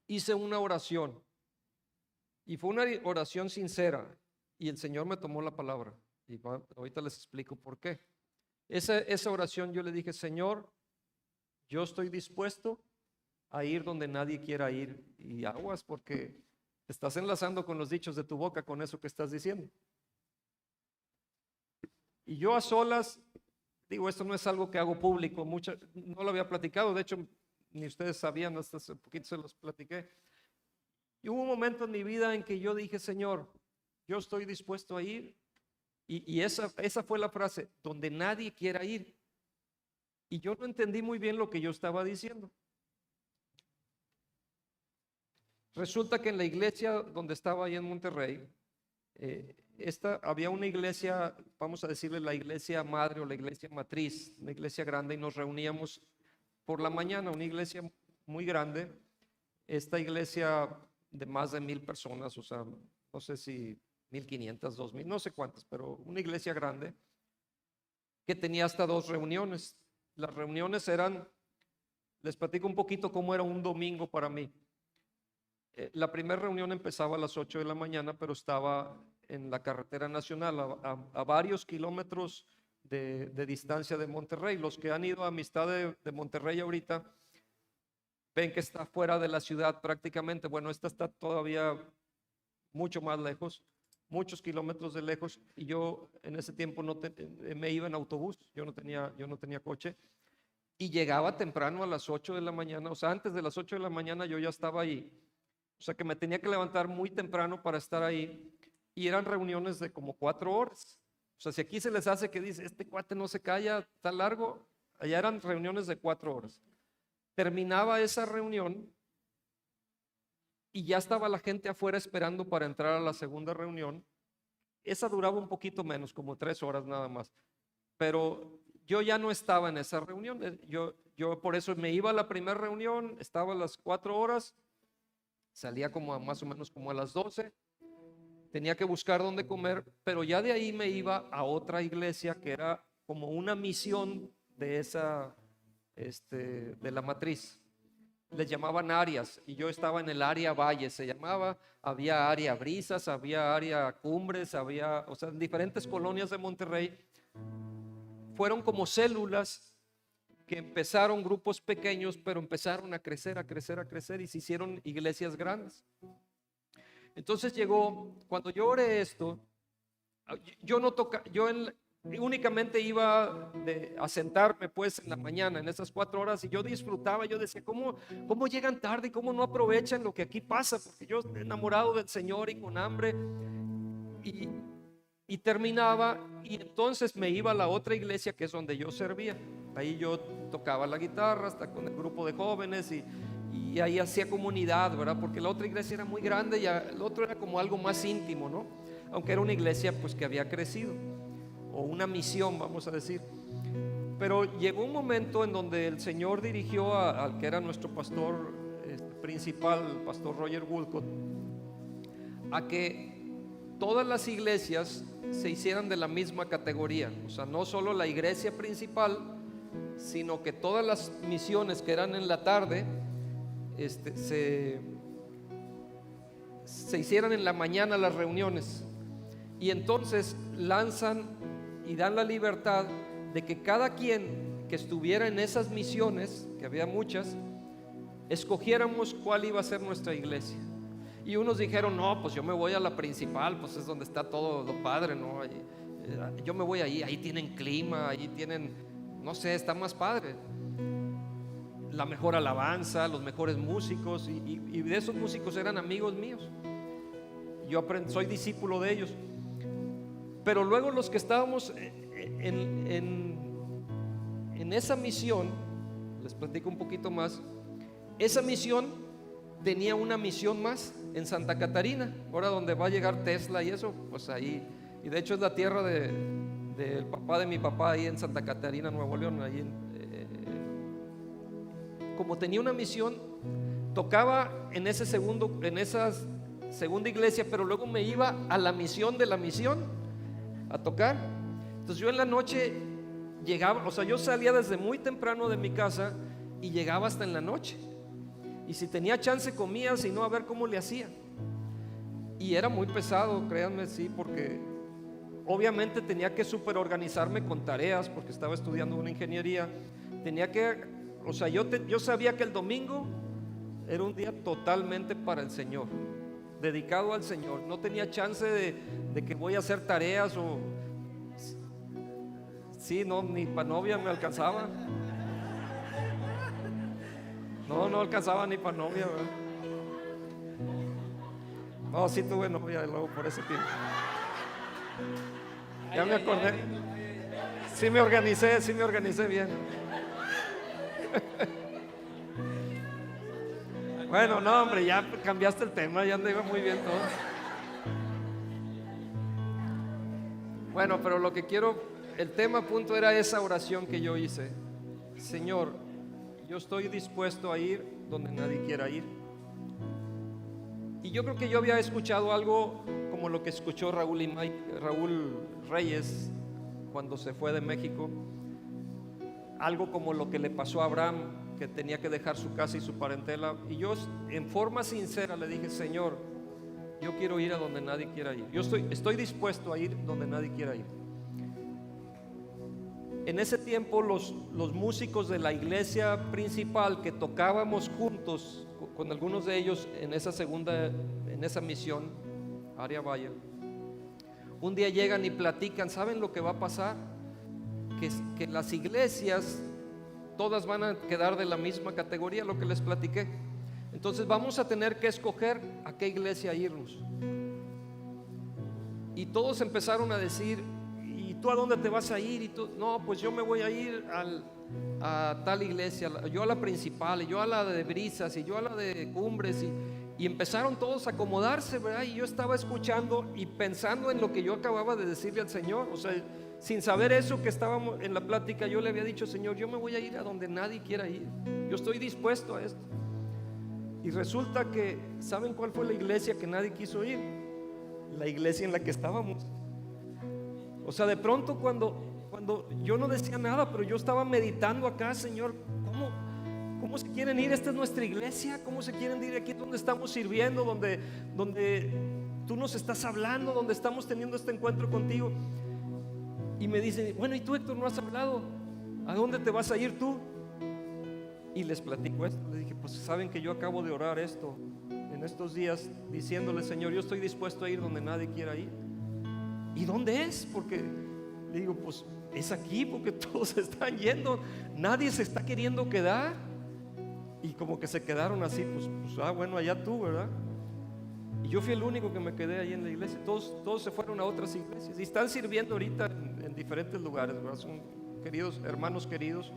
hice una oración, y fue una oración sincera, y el Señor me tomó la palabra. Y ahorita les explico por qué. Esa oración yo le dije: Señor, yo estoy dispuesto a ir donde nadie quiera ir. Y aguas, porque te estás enlazando con los dichos de tu boca con eso que estás diciendo. Y yo a solas, digo, esto no es algo que hago público, no lo había platicado, de hecho, ni ustedes sabían, hasta hace poquito se los platiqué. Y hubo un momento en mi vida en que yo dije: Señor, yo estoy dispuesto a ir. Y esa fue la frase: donde nadie quiera ir. Y yo no entendí muy bien lo que yo estaba diciendo. Resulta que en la iglesia donde estaba ahí en Monterrey, había una iglesia, vamos a decirle la iglesia madre o la iglesia matriz, una iglesia grande, y nos reuníamos por la mañana, una iglesia muy grande. Esta iglesia de más de 1,000 personas, o sea, no sé si 1,500, 2,000, no sé cuántas, pero una iglesia grande que tenía hasta 2 reuniones. Las reuniones eran, les platico un poquito cómo era un domingo para mí. La primera reunión empezaba a las 8 de la mañana, pero estaba en la carretera nacional a varios kilómetros de distancia de Monterrey. Los que han ido a Amistad de Monterrey ahorita ven que está fuera de la ciudad prácticamente. Bueno, esta está todavía mucho más lejos, muchos kilómetros de lejos, y yo en ese tiempo me iba en autobús, yo no tenía coche, y llegaba temprano a las 8 de la mañana, o sea, antes de las 8 de la mañana yo ya estaba ahí. O sea que me tenía que levantar muy temprano para estar ahí, y eran reuniones de como 4 horas. O sea, si aquí se les hace que dice: este cuate no se calla, está largo, allá eran reuniones de 4 horas. Terminaba esa reunión y ya estaba la gente afuera esperando para entrar a la segunda reunión. Esa duraba un poquito menos, como 3 horas nada más. Pero yo ya no estaba en esa reunión. Yo por eso me iba a la primera reunión, estaba a las 4 horas. Salía como más o menos como a las 12, tenía que buscar dónde comer, pero ya de ahí me iba a otra iglesia que era como una misión de esa, de la matriz. Les llamaban áreas, y yo estaba en el área Valle, se llamaba. Había área Brisas, había área Cumbres, o sea, en diferentes colonias de Monterrey. Fueron como células que empezaron grupos pequeños, pero empezaron a crecer, y se hicieron iglesias grandes. Entonces llegó, cuando yo oré esto, yo únicamente iba a sentarme pues en la mañana, en esas 4 horas, y yo disfrutaba. Yo decía: ¿cómo llegan tarde y cómo no aprovechan lo que aquí pasa? Porque yo enamorado del Señor y con hambre. Y terminaba, y entonces me iba a la otra iglesia, que es donde yo servía. Ahí yo tocaba la guitarra hasta con el grupo de jóvenes, y ahí hacía comunidad, ¿verdad? Porque la otra iglesia era muy grande y el otro era como algo más íntimo, ¿no? Aunque era una iglesia pues que había crecido, o una misión, vamos a decir. Pero llegó un momento en donde el Señor dirigió al que era nuestro pastor principal, el pastor Roger Woolcott, a que todas las iglesias se hicieran de la misma categoría. O sea, no solo la iglesia principal, sino que todas las misiones que eran en la tarde se hicieran en la mañana las reuniones. Y entonces lanzan y dan la libertad de que cada quien que estuviera en esas misiones, que había muchas, escogiéramos cuál iba a ser nuestra iglesia. Y unos dijeron: no, pues yo me voy a la principal, pues es donde está todo lo padre, ¿no? Yo me voy ahí tienen clima, ahí tienen, no sé, está más padre, la mejor alabanza, los mejores músicos, y de esos músicos eran amigos míos. Yo soy discípulo de ellos. Pero luego los que estábamos en esa misión, les platico un poquito más. Esa misión tenía una misión más en Santa Catarina, ahora donde va a llegar Tesla y eso, pues ahí. Y de hecho es la tierra del papá de mi papá, ahí en Santa Catarina, Nuevo León. Ahí como tenía una misión, tocaba en esa segunda iglesia, pero luego me iba a la misión de la misión a tocar. Entonces yo en la noche llegaba, o sea, yo salía desde muy temprano de mi casa y llegaba hasta en la noche. Y si tenía chance comía, si no, a ver cómo le hacía. Y era muy pesado, créanme, sí, porque obviamente tenía que superorganizarme con tareas, porque estaba estudiando una ingeniería. Tenía que, o sea, yo sabía que el domingo era un día totalmente para el Señor, dedicado al Señor. No tenía chance de que voy a hacer tareas o... Sí, no, ni para novia me alcanzaba. No alcanzaba ni para novia, ¿verdad? No, sí tuve novia luego por ese tiempo. Ya me acordé. Sí me organicé bien. Bueno, no, hombre, ya cambiaste el tema, ya andaba muy bien todo. Bueno, pero lo que quiero, el tema punto era esa oración que yo hice. Señor, yo estoy dispuesto a ir donde nadie quiera ir. Y yo creo que yo había escuchado algo como lo que escuchó Raúl Reyes cuando se fue de México. Algo como lo que le pasó a Abraham, que tenía que dejar su casa y su parentela. Y yo en forma sincera le dije, Señor, yo quiero ir a donde nadie quiera ir. Yo estoy dispuesto a ir donde nadie quiera ir. En ese tiempo los músicos de la iglesia principal que tocábamos juntos con algunos de ellos en esa misión, Área Valle, un día llegan y platican, ¿saben lo que va a pasar? Que las iglesias todas van a quedar de la misma categoría, lo que les platiqué. Entonces vamos a tener que escoger a qué iglesia irnos. Y todos empezaron a decir, ¿y tú a dónde te vas a ir? Y tú, no, pues yo me voy a ir a tal iglesia, yo a la principal, y yo a la de Brisas, y yo a la de Cumbres, y empezaron todos a acomodarse, ¿verdad? Y yo estaba escuchando y pensando en lo que yo acababa de decirle al Señor. O sea, sin saber eso que estábamos en la plática, yo le había dicho, Señor, yo me voy a ir a donde nadie quiera ir, yo estoy dispuesto a esto. Y resulta que, ¿saben cuál fue la iglesia que nadie quiso ir? La iglesia en la que estábamos. O sea, de pronto cuando yo no decía nada, pero yo estaba meditando acá, Señor, ¿cómo se quieren ir? Esta es nuestra iglesia. ¿Cómo se quieren ir aquí donde estamos sirviendo, donde tú nos estás hablando, donde estamos teniendo este encuentro contigo? Y me dicen, bueno, ¿y tú, Héctor, no has hablado? ¿A dónde te vas a ir tú? Y les platico esto. Les dije, pues saben que yo acabo de orar esto en estos días, diciéndole, Señor, yo estoy dispuesto a ir donde nadie quiera ir. ¿Y dónde es? Porque le digo, pues es aquí, porque todos se están yendo, nadie se está queriendo quedar. Y como que se quedaron así, pues bueno, allá tú, ¿verdad? Y yo fui el único que me quedé ahí en la iglesia. Todos se fueron a otras iglesias y están sirviendo ahorita en diferentes lugares, ¿verdad? Son queridos, hermanos queridos.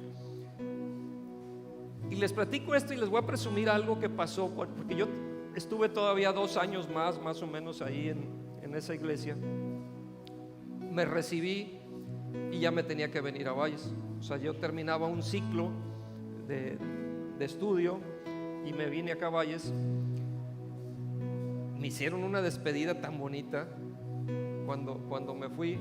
Y les platico esto y les voy a presumir algo que pasó, porque yo estuve todavía 2 años más o menos ahí en esa iglesia. Me recibí y ya me tenía que venir a Valles. O sea, yo terminaba un ciclo de estudio y me vine acá a Valles. Me hicieron una despedida tan bonita cuando me fui.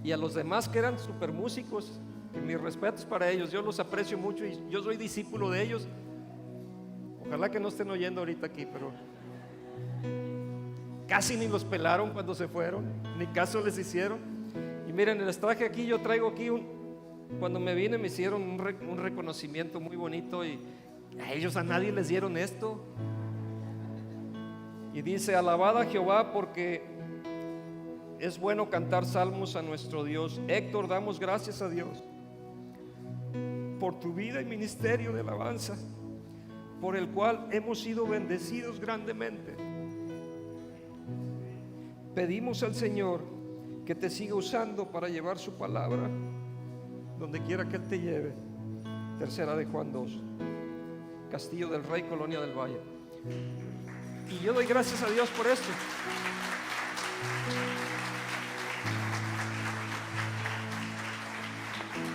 Y a los demás que eran super músicos, mis respetos para ellos, yo los aprecio mucho y yo soy discípulo de ellos. Ojalá que no estén oyendo ahorita aquí, pero casi ni los pelaron cuando se fueron, ni caso les hicieron. Y miren, les traje aquí, yo traigo aquí cuando me vine me hicieron un reconocimiento muy bonito y a ellos a nadie les dieron esto. Y dice, alabad a Jehová porque es bueno cantar salmos a nuestro Dios. Héctor, damos gracias a Dios por tu vida y ministerio de alabanza, por el cual hemos sido bendecidos grandemente. Pedimos al Señor que te siga usando para llevar su palabra donde quiera que Él te lleve. Tercera de Juan 2, Castillo del Rey, Colonia del Valle. Y yo doy gracias a Dios por esto.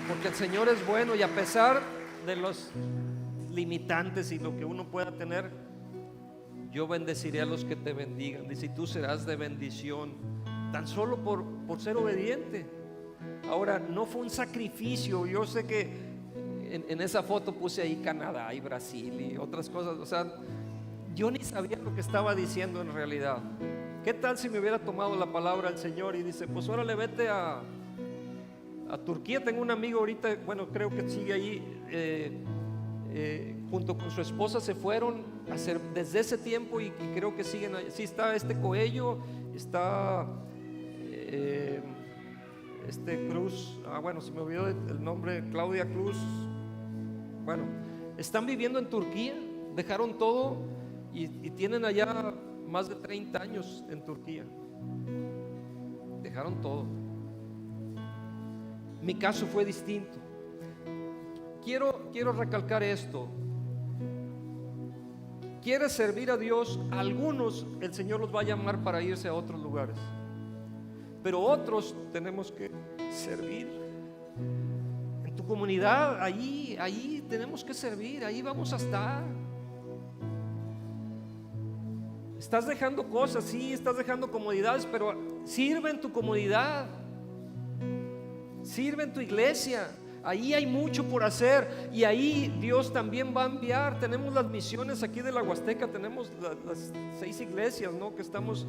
Porque el Señor es bueno y a pesar de los limitantes y lo que uno pueda tener, yo bendeciré a los que te bendigan. Dice, y tú serás de bendición, tan solo por ser obediente. Ahora, no fue un sacrificio. Yo sé que en esa foto puse ahí Canadá y Brasil y otras cosas. O sea, yo ni sabía lo que estaba diciendo en realidad. ¿Qué tal si me hubiera tomado la palabra el Señor y dice, pues órale, vete a Turquía? Tengo un amigo ahorita, bueno, creo que sigue ahí, junto con su esposa se fueron a hacer desde ese tiempo y creo que siguen ahí. Sí, está Coello, está Cruz, bueno, se me olvidó el nombre, Claudia Cruz. Bueno, están viviendo en Turquía, dejaron todo y tienen allá más de 30 años en Turquía. Dejaron todo. Mi caso fue distinto. Quiero recalcar esto. ¿Quieres servir a Dios? Algunos el Señor los va a llamar para irse a otros lugares, pero otros tenemos que servir en tu comunidad. Ahí tenemos que servir, ahí vamos a estar. Estás dejando cosas, sí, estás dejando comodidades, pero sirve en tu comodidad, sirve en tu iglesia. Ahí hay mucho por hacer y ahí Dios también va a enviar. Tenemos las misiones aquí de la Huasteca, tenemos las 6 iglesias, ¿no? que estamos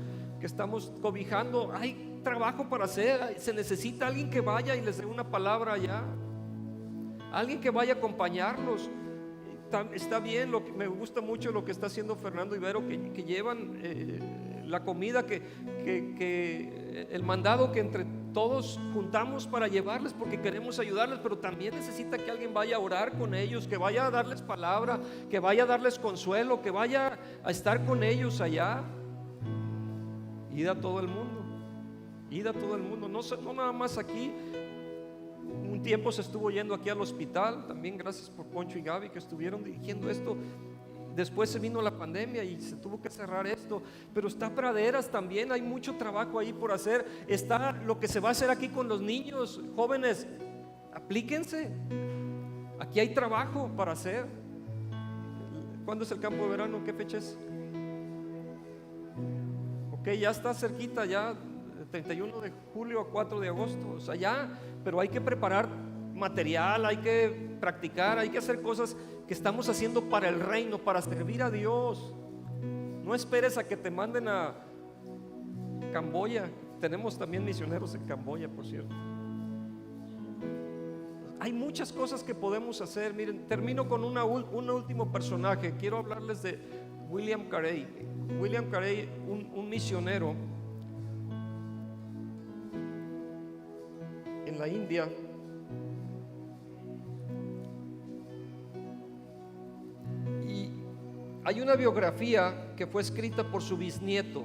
cobijando. Hay trabajo para hacer. Se necesita alguien que vaya y les dé una palabra allá, alguien que vaya a acompañarlos. Está bien, me gusta mucho lo que está haciendo Fernando Ibero, que llevan la comida, que el mandado que entre todos juntamos para llevarles, porque queremos ayudarles, pero también necesita que alguien vaya a orar con ellos, que vaya a darles palabra, que vaya a darles consuelo, que vaya a estar con ellos allá. Id a todo el mundo, no nada más aquí. Un tiempo se estuvo yendo aquí al hospital, también gracias por Poncho y Gaby que estuvieron dirigiendo esto. Después se vino la pandemia y se tuvo que cerrar esto, pero está Praderas también, hay mucho trabajo ahí por hacer. Está lo que se va a hacer aquí con los niños, jóvenes, aplíquense, aquí hay trabajo para hacer. ¿Cuándo es el campo de verano? ¿Qué fecha es? Ok, ya está cerquita, ya 31 de julio a 4 de agosto, o sea, ya, pero hay que preparar material, hay que practicar, hay que hacer cosas que estamos haciendo para el reino, para servir a Dios. No esperes a que te manden a Camboya. Tenemos también misioneros en Camboya, por cierto. Hay muchas cosas que podemos hacer. Miren, termino con un último personaje. Quiero hablarles de William Carey. William Carey, un misionero en la India. Y hay una biografía que fue escrita por su bisnieto,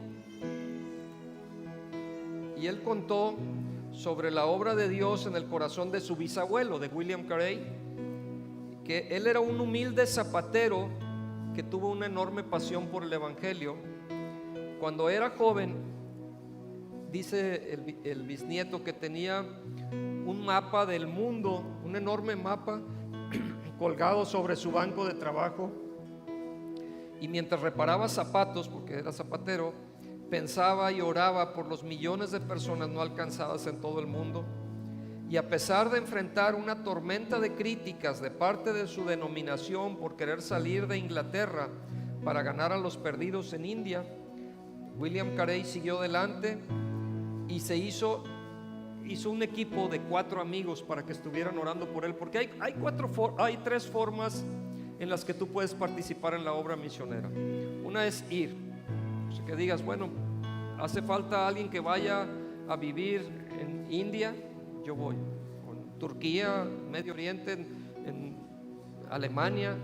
y él contó sobre la obra de Dios en el corazón de su bisabuelo, de William Carey, que él era un humilde zapatero que tuvo una enorme pasión por el evangelio. Cuando era joven, dice el bisnieto, que tenía un mapa del mundo, un enorme mapa colgado sobre su banco de trabajo, y mientras reparaba zapatos, porque era zapatero, pensaba y oraba por los millones de personas no alcanzadas en todo el mundo. Y a pesar de enfrentar una tormenta de críticas de parte de su denominación por querer salir de Inglaterra para ganar a los perdidos en India, William Carey siguió adelante y hizo un equipo de 4 amigos para que estuvieran orando por él, porque hay 3 formas en las que tú puedes participar en la obra misionera. Una es ir, o sea, que digas, bueno, hace falta alguien que vaya a vivir en India, yo voy. O en Turquía, Medio Oriente, en Alemania,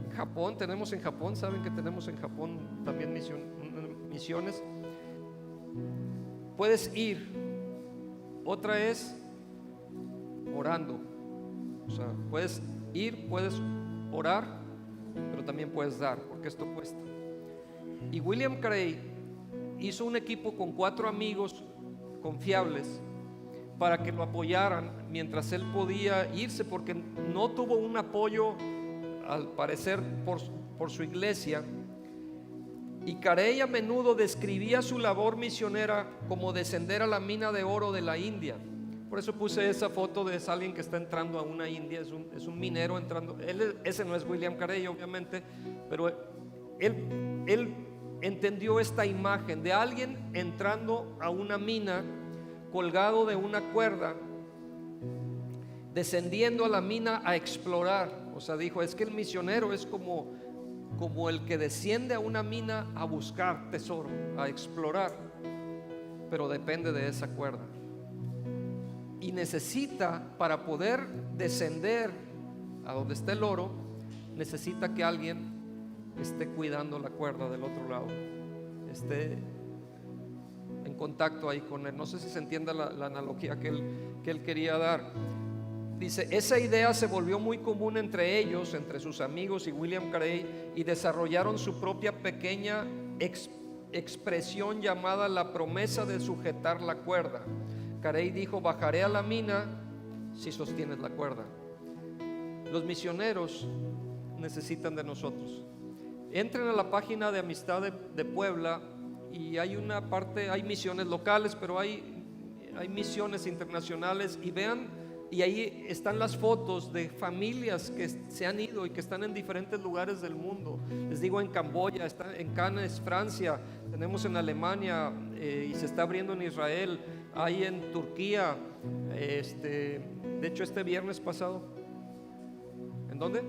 en Japón, tenemos en Japón, saben que tenemos en Japón también misiones. Puedes ir. Otra es orando, o sea, puedes ir, puedes orar, pero también puedes dar, porque esto cuesta. Y William Carey hizo un equipo con 4 amigos confiables para que lo apoyaran mientras él podía irse, porque no tuvo un apoyo, al parecer, por su iglesia. Y Carey a menudo describía su labor misionera como descender a la mina de oro de la India. Por eso puse esa foto de alguien que está entrando a una India, es un minero entrando. Ese no es William Carey, obviamente, pero él entendió esta imagen de alguien entrando a una mina, colgado de una cuerda, descendiendo a la mina a explorar. O sea, dijo, es que el misionero es como el que desciende a una mina a buscar tesoro, a explorar, pero depende de esa cuerda. Y necesita, para poder descender a donde está el oro, necesita que alguien esté cuidando la cuerda del otro lado, esté en contacto ahí con él. No sé si se entienda la analogía que él quería dar. Dice, esa idea se volvió muy común entre ellos, entre sus amigos y William Carey, y desarrollaron su propia pequeña expresión llamada la promesa de sujetar la cuerda. Carey dijo, bajaré a la mina si sostienes la cuerda. Los misioneros necesitan de nosotros. Entren a la página de Amistad de Puebla y hay una parte, hay misiones locales, pero hay misiones internacionales, y vean, y ahí están las fotos de familias que se han ido y que están en diferentes lugares del mundo. Les digo, en Camboya, está en Cannes, Francia, tenemos en Alemania, y se está abriendo en Israel, hay en Turquía, de hecho este viernes pasado, ¿en dónde?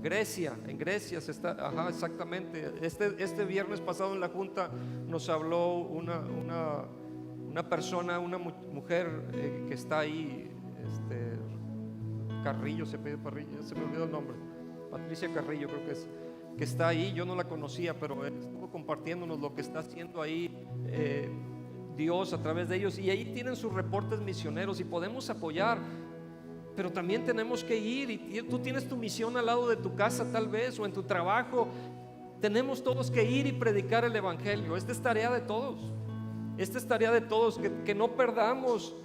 Grecia, en Grecia se está, ajá, exactamente. Este viernes pasado en la junta nos habló una persona, una mujer que está ahí, Carrillo, se me olvidó el nombre, Patricia Carrillo creo que es, que está ahí. Yo no la conocía, pero estuvo compartiéndonos lo que está haciendo ahí Dios a través de ellos, y ahí tienen sus reportes misioneros y podemos apoyar. Pero también tenemos que ir, y tú tienes tu misión al lado de tu casa tal vez, o en tu trabajo. Tenemos todos que ir y predicar el evangelio. Esta es tarea de todos. Esta es tarea de todos, que no perdamos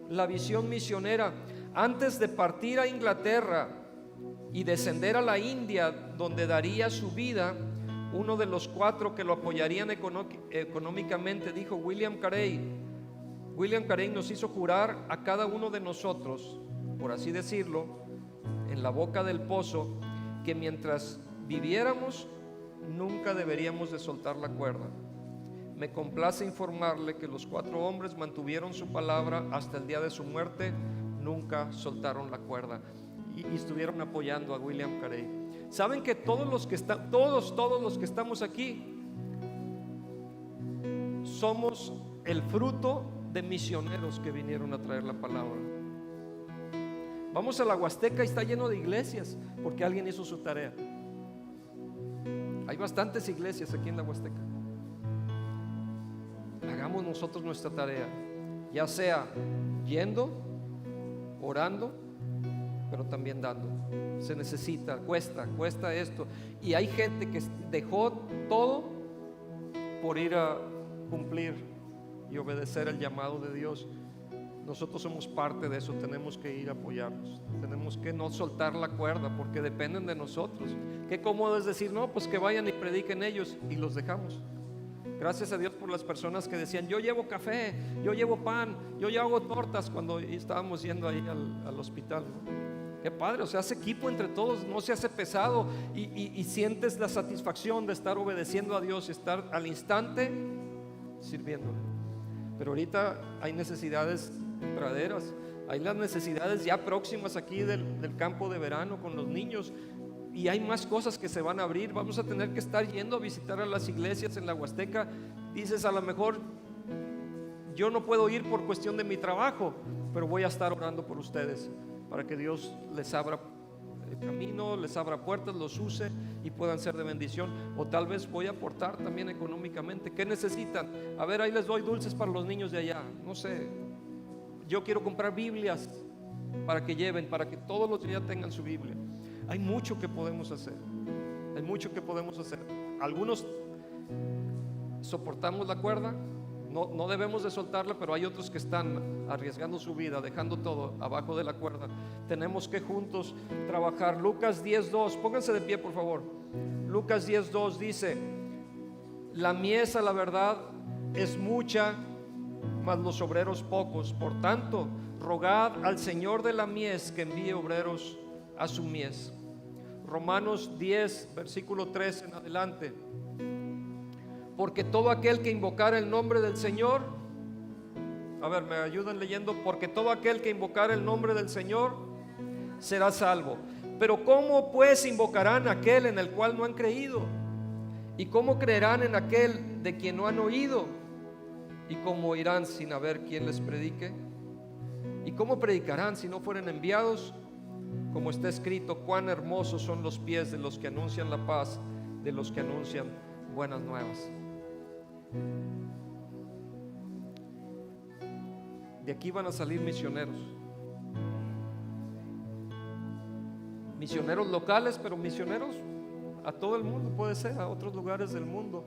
la visión misionera. Antes de partir a Inglaterra y descender a la India, donde daría su vida, uno de los 4 que lo apoyarían económicamente dijo, William Carey nos hizo jurar a cada uno de nosotros, por así decirlo, en la boca del pozo, que mientras viviéramos nunca deberíamos de soltar la cuerda. Me complace informarle que los 4 hombres mantuvieron su palabra hasta el día de su muerte, nunca soltaron la cuerda, y estuvieron apoyando a William Carey. Saben que todos los que estamos aquí somos el fruto de misioneros que vinieron a traer la palabra. Vamos a la Huasteca y está lleno de iglesias porque alguien hizo su tarea. Hay bastantes iglesias aquí en la Huasteca. Hagamos nosotros nuestra tarea, ya sea yendo, orando, pero también dando. Se necesita, cuesta esto. Y hay gente que dejó todo por ir a cumplir y obedecer el llamado de Dios. Nosotros somos parte de eso. Tenemos que ir a apoyarnos, tenemos que no soltar la cuerda porque dependen de nosotros. Qué cómodo es decir, no, pues que vayan y prediquen ellos, y los dejamos. Gracias a Dios por las personas que decían, yo llevo café, yo llevo pan, yo ya hago tortas, cuando estábamos yendo ahí al hospital, ¿no? Qué padre, o sea, hace equipo entre todos, no se hace pesado, y sientes la satisfacción de estar obedeciendo a Dios y estar al instante sirviéndole. Pero ahorita hay necesidades praderas, hay las necesidades ya próximas aquí del campo de verano con los niños, y hay más cosas que se van a abrir. Vamos a tener que estar yendo a visitar a las iglesias en la Huasteca. Dices, a lo mejor yo no puedo ir por cuestión de mi trabajo, pero voy a estar orando por ustedes para que Dios les abra el camino, les abra puertas, los use y puedan ser de bendición. O tal vez voy a aportar también económicamente. ¿Qué necesitan? A ver, ahí les doy dulces para los niños de allá, no sé. Yo quiero comprar Biblias para que lleven, para que todos los días tengan su Biblia. Hay mucho que podemos hacer. Hay mucho que podemos hacer. Algunos soportamos la cuerda, no debemos de soltarla, pero hay otros que están arriesgando su vida, dejando todo abajo de la cuerda. Tenemos que juntos trabajar. Lucas 10:2, pónganse de pie por favor. Lucas 10:2 dice, la mies a la verdad es mucha, mas los obreros pocos. Por tanto, rogad al Señor de la mies que envíe obreros a su mies. Romanos 10, versículo 3 en adelante. Porque todo aquel que invocara el nombre del Señor, a ver, me ayudan leyendo, porque todo aquel que invocara el nombre del Señor será salvo. Pero ¿cómo pues invocarán a aquel en el cual no han creído? ¿Y cómo creerán en aquel de quien no han oído? ¿Y cómo oirán sin haber quien les predique? ¿Y cómo predicarán si no fueren enviados? Como está escrito, cuán hermosos son los pies de los que anuncian la paz, de los que anuncian buenas nuevas. De aquí van a salir misioneros. Misioneros locales, pero misioneros a todo el mundo, puede ser a otros lugares del mundo.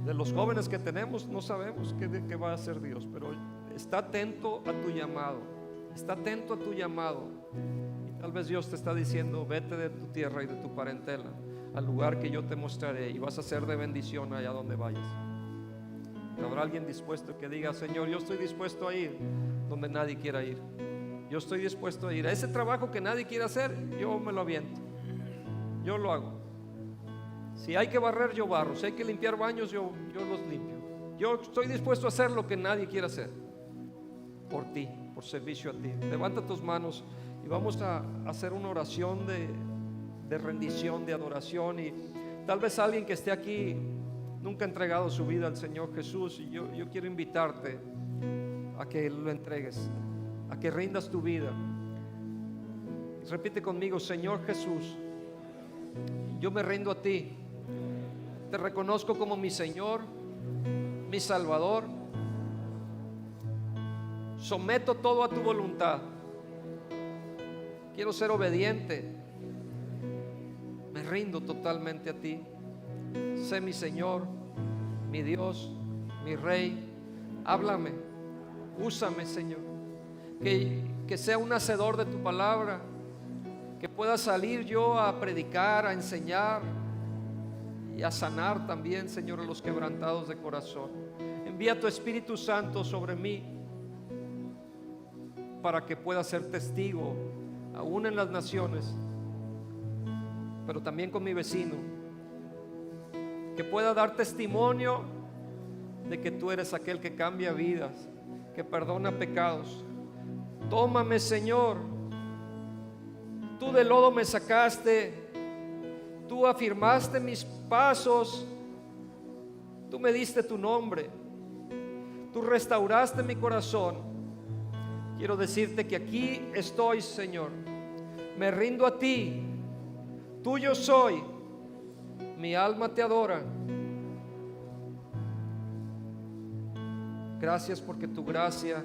De los jóvenes que tenemos no sabemos qué va a hacer Dios, pero está atento a tu llamado. Está atento a tu llamado. Y tal vez Dios te está diciendo, vete de tu tierra y de tu parentela al lugar que yo te mostraré, y vas a ser de bendición allá donde vayas. Habrá alguien dispuesto que diga, Señor, yo estoy dispuesto a ir donde nadie quiera ir. Yo estoy dispuesto a ir a ese trabajo que nadie quiere hacer. Yo me lo aviento, yo lo hago. Si hay que barrer, yo barro. Si hay que limpiar baños, yo los limpio. Yo estoy dispuesto a hacer lo que nadie quiere hacer por ti, por servicio a ti. Levanta tus manos y vamos a hacer una oración de rendición, de adoración. Y tal vez alguien que esté aquí nunca ha entregado su vida al Señor Jesús, y yo quiero invitarte a que lo entregues, a que rindas tu vida. Repite conmigo: Señor Jesús, yo me rindo a ti. Te reconozco como mi Señor, mi Salvador. Someto todo a tu voluntad. Quiero ser obediente. Me rindo totalmente a ti. Sé mi Señor, mi Dios, mi Rey. Háblame, úsame, Señor. Que sea un hacedor de tu palabra. Que pueda salir yo a predicar, a enseñar y a sanar también, Señor, a los quebrantados de corazón. Envía tu Espíritu Santo sobre mí para que pueda ser testigo aún en las naciones, pero también con mi vecino. Que pueda dar testimonio de que tú eres aquel que cambia vidas, que perdona pecados. Tómame, Señor. Tú del lodo me sacaste. Tú afirmaste mis pasos. Tú me diste tu nombre. Tú restauraste mi corazón. Quiero decirte que aquí estoy, Señor. Me rindo a ti. Tuyo soy. Mi alma te adora. Gracias porque tu gracia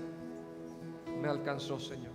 me alcanzó, Señor.